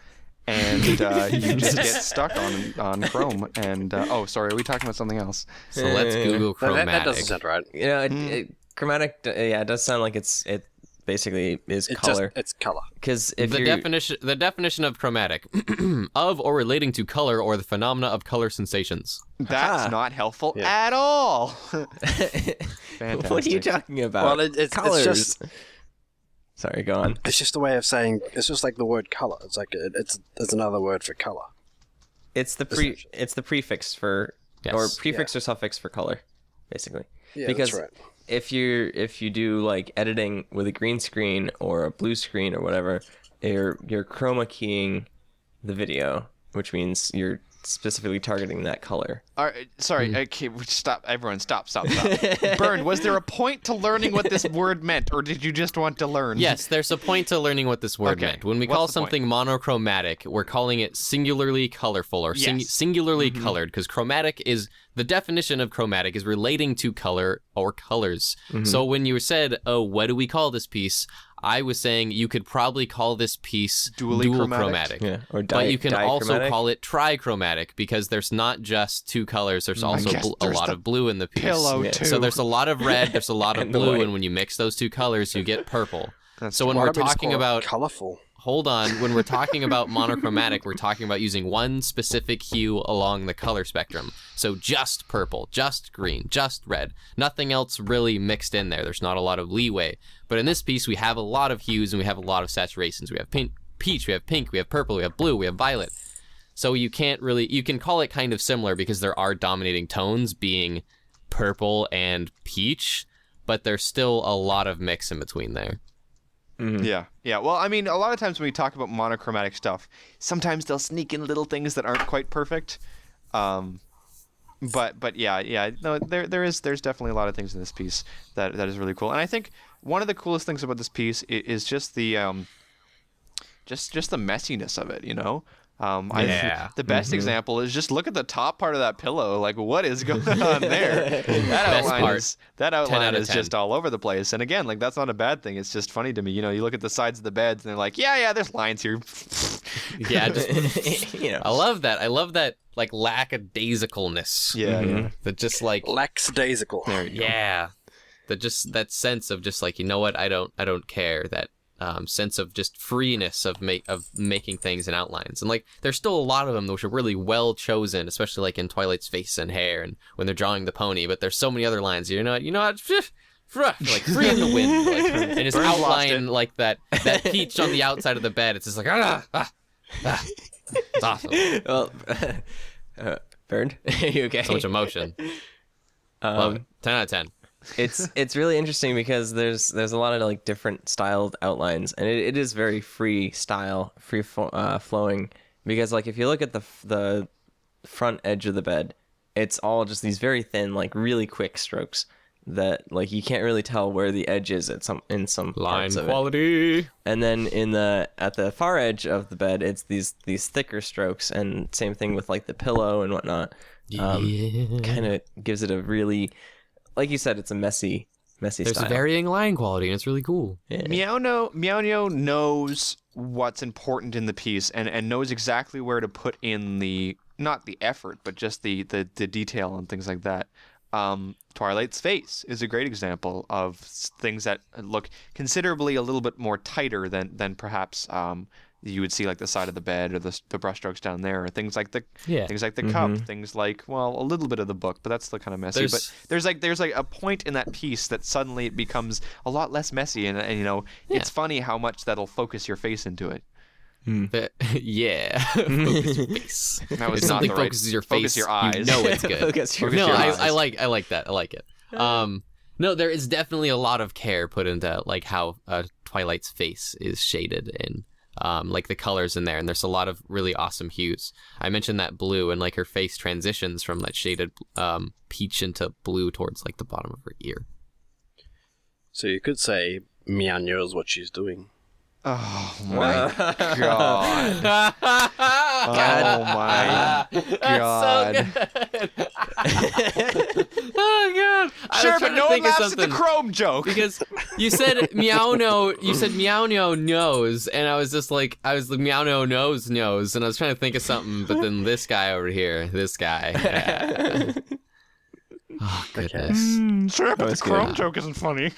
and you just get stuck on Chrome. And oh, sorry, are we talking about something else? So let's Google chromatic. That doesn't sound right. You know, chromatic. Yeah, it does sound like it basically is color. It's color. Because if the definition of chromatic of or relating to color or the phenomena of color sensations. That's not helpful at all. Fantastic. What are you talking about? Well, it's just. Sorry, go on. It's just a way of saying. It's just like the word color. It's like it's another word for color. It's the prefix for or prefix or suffix for color, basically. Yeah, because that's right. if you do like editing with a green screen or a blue screen or whatever, you're chroma keying the video, which means you're specifically targeting that color. Sorry, okay, stop. Everyone, stop. Bern, was there a point to learning what this word meant, or did you just want to learn? Yes, there's a point to learning what this word meant. When we call something monochromatic, we're calling it singularly colorful or singularly colored, because chromatic is the definition of chromatic is relating to color or colors. So when you said, "Oh, what do we call this piece?" I was saying you could probably call this piece dual chromatic. Yeah, or but you can also call it trichromatic because there's not just two colors. There's also a lot of blue in the piece. Too. So there's a lot of red, there's a lot of blue, and when you mix those two colors, you get purple. So when we're talking about colorful. Hold on. When we're talking about monochromatic, we're talking about using one specific hue along the color spectrum. So just purple, just green, just red. Nothing else really mixed in there. There's not a lot of leeway. But in this piece, we have a lot of hues and we have a lot of saturations. We have peach, we have pink, we have purple, we have blue, we have violet. So you can call it kind of similar because there are dominating tones being purple and peach, but there's still a lot of mix in between there. Yeah. Well, I mean, a lot of times when we talk about monochromatic stuff, sometimes they'll sneak in little things that aren't quite perfect. But yeah. No, there's definitely a lot of things in this piece that is really cool. And I think one of the coolest things about this piece is just the just the messiness of it. You know. The best example is just look at the top part of that pillow. Like, what is going on there? That outline is just all over the place. And again, like, that's not a bad thing. It's just funny to me. You know, you look at the sides of the beds and they're like, yeah, there's lines here. Yeah, just, I love that. I love that, like, lackadaisicalness. Yeah. That just, like... Lackadaisical. There you go. Yeah. That sense of just, like, you know what? I don't care. That... sense of just freeness of making things in outlines. And like there's still a lot of them which are really well chosen, especially like in Twilight's face and hair and when they're drawing the pony, but there's so many other lines like free in the wind, like, and his outline like that peach on the outside of the bed. It's just like it's awesome. Well, Bernd, are you okay? So much emotion. Love it. 10 out of 10. It's really interesting because there's a lot of like different styled outlines, and it is very free flowing. Because like if you look at the front edge of the bed, it's all just these very thin, like really quick strokes that like you can't really tell where the edge is in some line parts of quality. It. And then at the far edge of the bed, it's these thicker strokes, and same thing with like the pillow and whatnot. Kind of gives it a really, like you said, it's a messy There's style. a varying line quality, and it's really cool. Yeah. Meow knows what's important in the piece and knows exactly where to put in not the effort, but just the detail and things like that. Twilight's face is a great example of things that look considerably a little bit more tighter than perhaps you would see like the side of the bed or the brushstrokes down there, or things like the cup, things like, well, a little bit of the book, but that's still kind of messy. But there's like a point in that piece that suddenly it becomes a lot less messy, and you know, it's funny how much that'll focus your face into it. Focus your face. That was if not something the right. focuses your Focus face, your eyes. you know it's good. Focus your eyes. I like that. I like it. No, there is definitely a lot of care put into like how Twilight's face is shaded in. Like the colors in there, and there's a lot of really awesome hues. I mentioned that blue, and like her face transitions from that shaded peach into blue towards like the bottom of her ear. So you could say Meow knows what she's doing. Oh my god! Oh my god! So good. Oh god! Sure, but no one laughs at the Chrome joke. Because you said meow no, nose, and I was like meow no nose, and I was trying to think of something, but then this guy over here, this guy. Yeah. Oh goodness. Sure, but the Chrome joke isn't funny.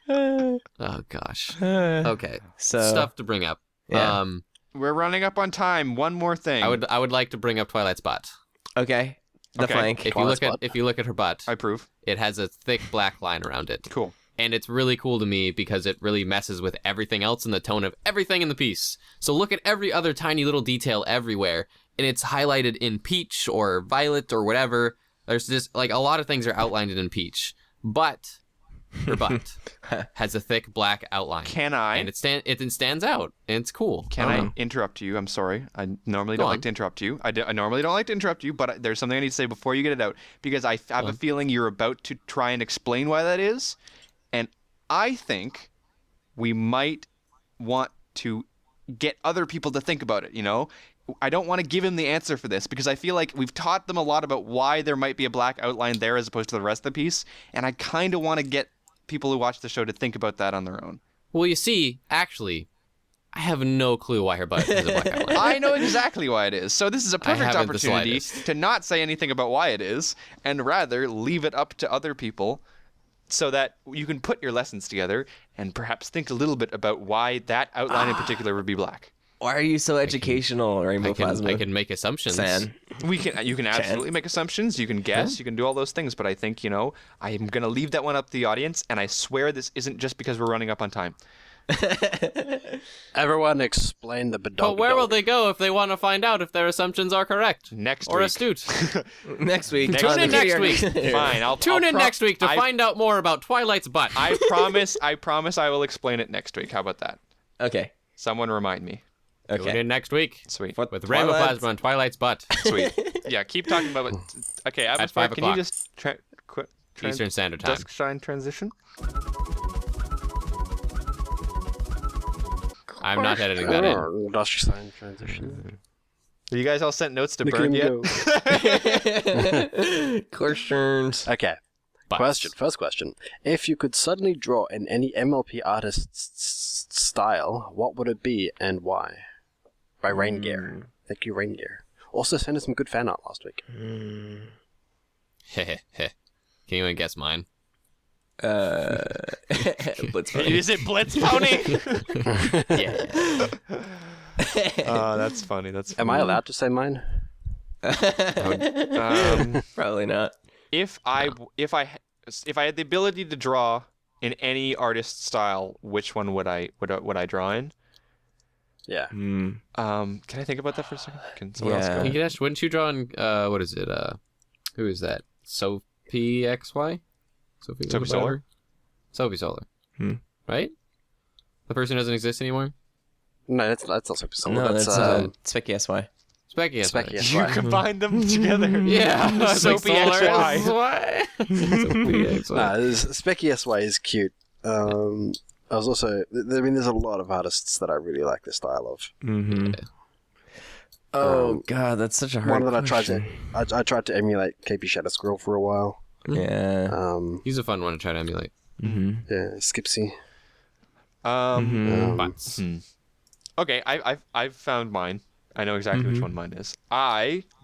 Oh gosh. Okay. So Stuff to bring up. Yeah. We're running up on time. One more thing. I would like to bring up Twilight's butt. okay, the Okay. flank. If you look at her butt, I approve. it has a thick black line around it. Cool. And it's really cool to me because it really messes with everything else in the tone of everything in the piece. So look at every other tiny little detail everywhere, and it's highlighted in peach or violet or whatever. There's just like a lot of things are outlined in peach, but her butt has a thick black outline. Can I? And it stands out, and it's cool. Can I interrupt you? I'm sorry. I normally don't like to interrupt you. I normally don't like to interrupt you, but there's something I need to say before you get it out, because I have a feeling you're about to try and explain why that is, and I think we might want to get other people to think about it, you know? I don't want to give him the answer for this, because I feel like we've taught them a lot about why there might be a black outline there as opposed to the rest of the piece, and I kind of want to get people who watch the show to think about that on their own. Well, you see, actually, I have no clue why her butt has a black outline. I know exactly why it is. So this is a perfect haven't the opportunity slightest. to not say anything about why it is, and rather leave it up to other people so that you can put your lessons together and perhaps think a little bit about why that outline in particular would be black. Why are you so educational, Rainbow Plasma? I can make assumptions. San. You can absolutely make assumptions, you can guess, you can do all those things, but I think, you know, I'm going to leave that one up to the audience, and I swear this isn't just because we're running up on time. Everyone explain the bedog. But where will they go if they want to find out if their assumptions are correct Next or week. astute? Next week. Tune in next week. Fine, Tune in next week to find out more about Twilight's butt. I promise I will explain it next week. How about that? Okay. Someone remind me. Tune Okay. in next week Sweet. with Rainbow Twilight's- Plasma and Twilight's butt. Sweet. Yeah, keep talking about it. Okay, At Atmosphere, 5 can you o'clock. just Eastern Standard Time. dusk shine transition? I'm not editing that in. Dusk sign transition. Have you guys all sent notes to Look at Berg him yet? go. Questions. Okay. Butts. First question. If you could suddenly draw in any MLP artist's style, what would it be and why? By Rain Gear. Thank you, Rain Gear. Also sent us some good fan art last week. Can anyone guess mine? Blitz Pony. Is it Blitz Pony? Yeah. Oh, that's funny. That's funny. Am I allowed to say mine? Probably not. If I had the ability to draw in any artist style, which one would I draw in? Yeah. Can I think about that for a second? Can someone else Yeah. go? Ganesh, wouldn't you draw in, what is it? Who is that? Sophie XY? Sophie whatever? Solar? Sophie Solar. Right? The person doesn't exist anymore? No, that's not Super Soul. No, that's Specky SY. Specky XY. Specky You SY. combine them together. Yeah. Sophie XY. Sophie XY. Specky SY is cute. I was also... I mean, there's a lot of artists that I really like the style of. Mm-hmm. Oh, God, that's such a hard One that question. I tried to emulate KP Shadow Squirrel for a while. Yeah. He's a fun one to try to emulate. Yeah, Skipsy. Butts. Okay, I've found mine. I know exactly which one mine is.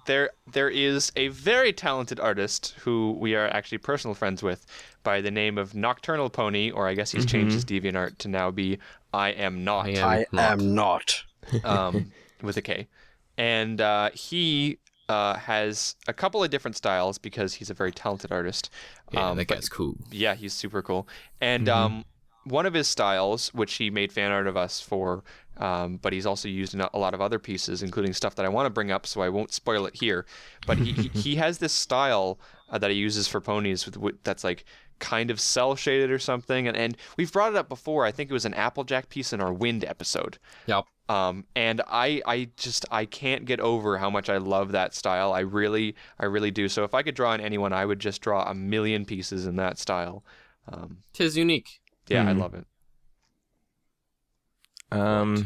There is a very talented artist who we are actually personal friends with by the name of Nocturnal Pony, or I guess he's changed his DeviantArt to now be I Am Not. I am not. With a K. And he has a couple of different styles because he's a very talented artist. Yeah, that but- guy's cool. Yeah, he's super cool. And one of his styles, which he made fan art of us for, but he's also used in a lot of other pieces, including stuff that I want to bring up, so I won't spoil it here. But he has this style that he uses for ponies that's like kind of cell shaded or something. And we've brought it up before. I think it was an Applejack piece in our Wind episode. Yep. And I can't get over how much I love that style. I really do. So if I could draw in anyone, I would just draw a million pieces in that style. Tis unique. Yeah, I love it. I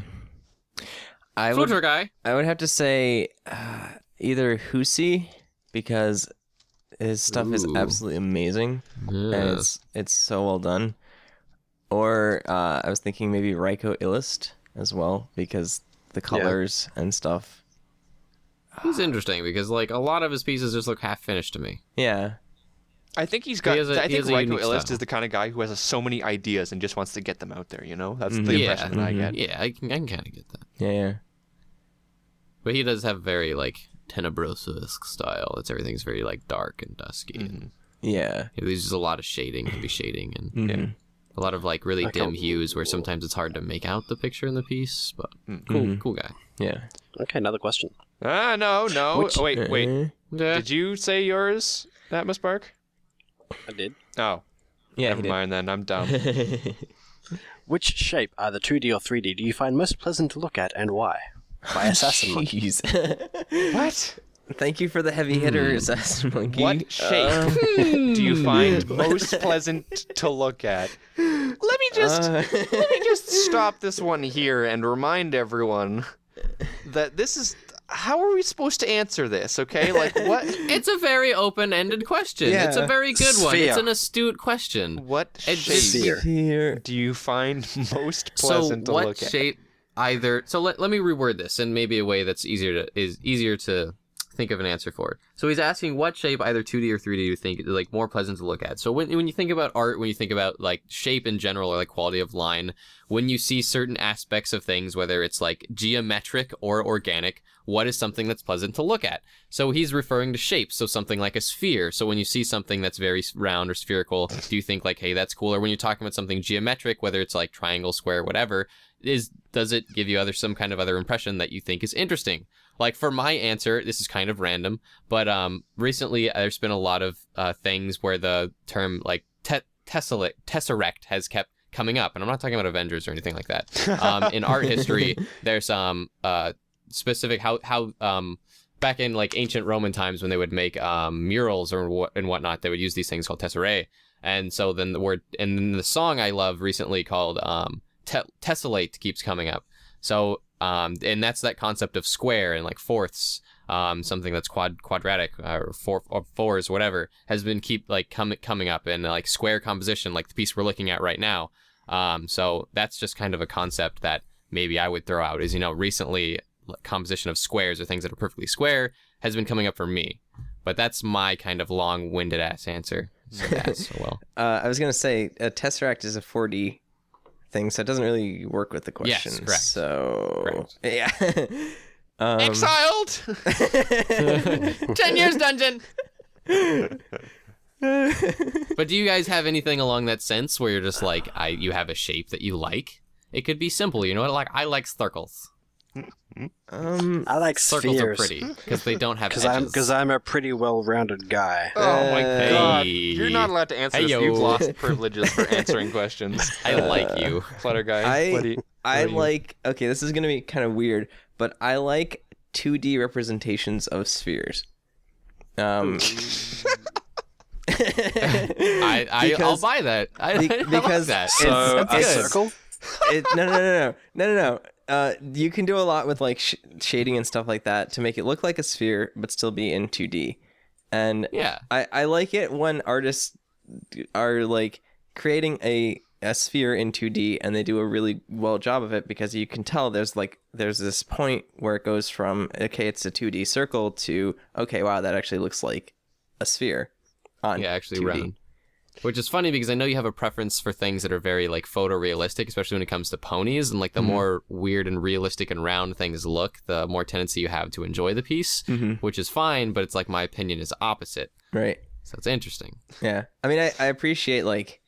Flutter guy. would have to say either Husi, because His stuff is Ooh. absolutely amazing, and Yeah. it's so well done. Or I was thinking maybe Raiko Illust as well, because the colors and stuff. He's interesting because like a lot of his pieces just look half finished to me. Yeah. I think he's got. He I think has a Raiko unique Illust style. is the kind of guy who has so many ideas and just wants to get them out there. You know, that's the Yeah. impression that I get. Yeah, I can kind of get that. Yeah. But he does have very like Tenebroso-esque style. Everything's very like dark and dusky. And Yeah. he uses a lot of shading, heavy shading, and Mhm. a lot of like really dim hues where sometimes it's hard to make out the picture in the piece. But cool guy. Yeah. Okay, another question. No. Which- Oh, wait. Yeah. Did you say yours, Atmos Spark? I did. Oh, Yeah. never mind then. I'm dumb. Which shape, either 2D or 3D, do you find most pleasant to look at, and why? By Assassin Monkey. Jeez. What? Thank you for the heavy hitter, Assassin Monkey. What shape do you find most pleasant to look at? Let me just stop this one here and remind everyone that this is. How are we supposed to answer this? Okay, like what? It's a very open-ended question. Yeah. It's a very good one. Sphere. It's an astute question. What It's shape just- Sphere. Here. do you find most pleasant to what look at? shape either let me reword this in maybe a way that's easier to think of an answer for. So he's asking what shape, either 2D or 3D, do you think is like more pleasant to look at. So when you think about art, when you think about like shape in general or like quality of line, when you see certain aspects of things, whether it's like geometric or organic, what is something that's pleasant to look at? So he's referring to shapes, so something like a sphere. So when you see something that's very round or spherical, do you think like, hey, that's cool? Or when you're talking about something geometric, whether it's like triangle, square, whatever, does it give you some kind of other impression that you think is interesting? Like for my answer, this is kind of random, but recently there's been a lot of things where the term like tesseract has kept coming up, and I'm not talking about Avengers or anything like that. In art history, there's specific how back in like ancient Roman times when they would make murals and whatnot, they would use these things called tesserae, and so then the song I love recently called tessellate keeps coming up. So and that's that concept of square and like fourths, something that's quadratic or fours, whatever, has been coming up in like square composition, like the piece we're looking at right now. So that's just kind of a concept that maybe I would throw out is, recently composition of squares or things that are perfectly square has been coming up for me. But that's my kind of long-winded ass answer. I was going to say a tesseract is a 4D thing, so it doesn't really work with the question. Yes, correct. So Correct. yeah. Exiled. 10 years dungeon. But do you guys have anything along that sense where you're just like, you have a shape that you like? It could be simple, like I like circles. I like Circles spheres. are pretty because they don't have edges. Because I'm a pretty well-rounded guy. Oh my Hey. god! You're not allowed to answer this. Hey-yo. You've lost privileges for answering questions. I like you. Flutter guy. What do you? Okay, this is going to be kind of weird, but I like 2D representations of spheres. I'll Because- buy that. I like because that. So That's a good. circle? No. You can do a lot with like shading and stuff like that to make it look like a sphere, but still be in 2D. And Yeah. I like it when artists are like creating a sphere in 2D and they do a really well job of it, because you can tell there's this point where it goes from, okay, it's a 2D circle to, okay, wow, that actually looks like a sphere on actually 2D. round. Which is funny because I know you have a preference for things that are very like photorealistic, especially when it comes to ponies, and like the more weird and realistic and round things look, the more tendency you have to enjoy the piece, which is fine, but it's like my opinion is opposite. Right. So it's interesting. Yeah. I mean, I appreciate like,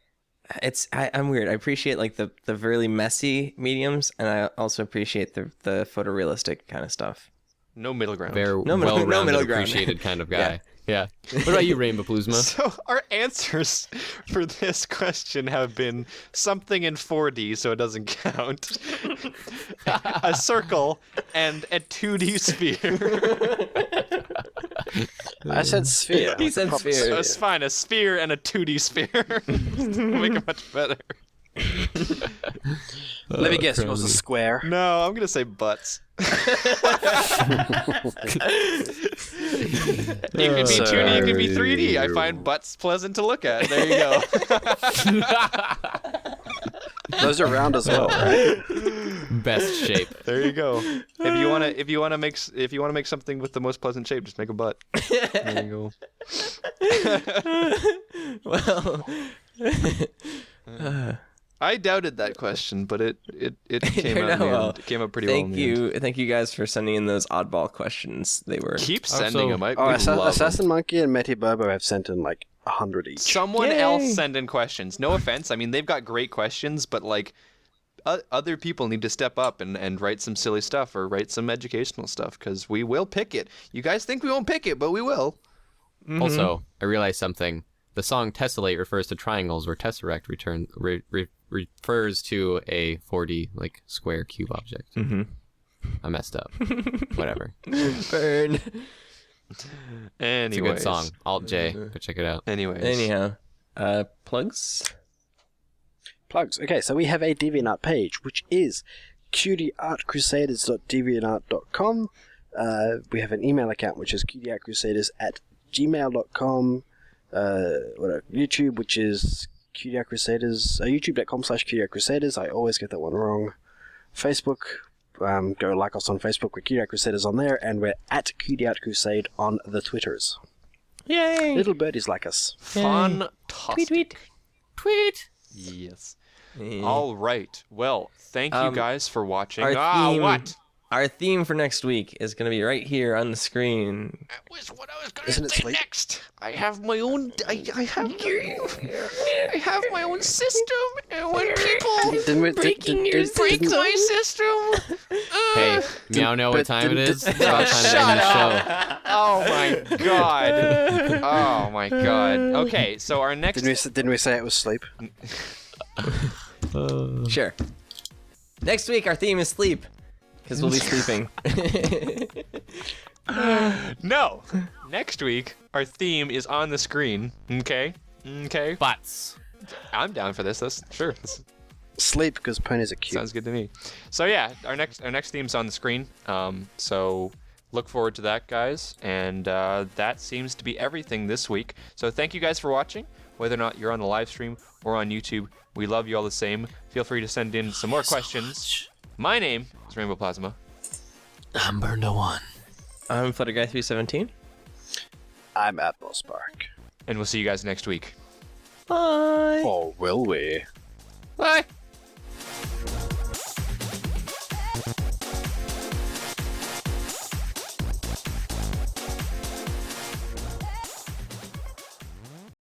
I'm weird. I appreciate like the really messy mediums, and I also appreciate the photorealistic kind of stuff. No middle ground. Very No middle- well-rounded, no middle ground. appreciated kind of guy. Yeah. What about you, Rainbow Plusma? So our answers for this question have been something in 4D, so it doesn't count. A circle and a 2D sphere. I said sphere. He said Proper sphere. So it's fine. A sphere and a 2D sphere. Make it much better. Let me guess, it was a square. No, I'm gonna say butts. It could be 2D, it could be 3D. I find butts pleasant to look at. There you go. Those are round as well, right? Best shape. There you go. If you wanna make something with the most pleasant shape, just make a butt. There you go. Well, I doubted that question, but it came out. no, well, it came out pretty well. thank you guys for sending in those oddball questions. They were Keep sending them. Assassin Monkey and Meti Bobo have sent in like 100 each. Someone Yay. else send in questions. No offense. I mean, they've got great questions, but like other people need to step up and write some silly stuff or write some educational stuff because we will pick it. You guys think we won't pick it, but we will. Mm-hmm. Also, I realized something. The song Tessellate refers to triangles, where Tesseract refers to a 4D like square cube object. Mm-hmm. I messed up. Whatever. Burn. Anyways. It's a good song. Alt J. Go check it out. Anyhow, plugs. Plugs. Okay, so we have a DeviantArt page, which is cutieartcrusaders.deviantart.com. We have an email account, which is cutieartcrusaders@gmail.com. YouTube, which is Cutie Art Crusaders, youtube.com/Cutie Art Crusaders. I always get that one wrong. Facebook, go like us on Facebook with Cutie Art Crusaders on there, and we're at Cutie Art Crusade on the Twitters. Yay! Little birdies like us. Fantastic. Tweet. Yes. Yeah. All right. Well, thank you guys for watching. What? Our theme for next week is going to be right here on the screen. That was what I was Isn't going it to say sleep? next. I have my own. I have my own system, and when people Didn't we, break my system. Hey, meow know what time it is? It's about time to end the show. Oh my god. Oh my god. Okay, so our next. didn't we say it was sleep? Sure. Next week, our theme is sleep. Because we'll be sleeping. No. Next week, our theme is on the screen. Okay. Butts. I'm down for this. That's sure. This Sleep, because ponies are cute. sounds good to me. So yeah, our next theme's on the screen. So look forward to that, guys. And that seems to be everything this week. So thank you guys for watching. Whether or not you're on the live stream or on YouTube, we love you all the same. Feel free to send in some more questions. My name is Rainbow Plasma. I'm Burned to 1. I'm Flutterguy317. I'm Admiral Spark. And we'll see you guys next week. Bye. Or will we? Bye.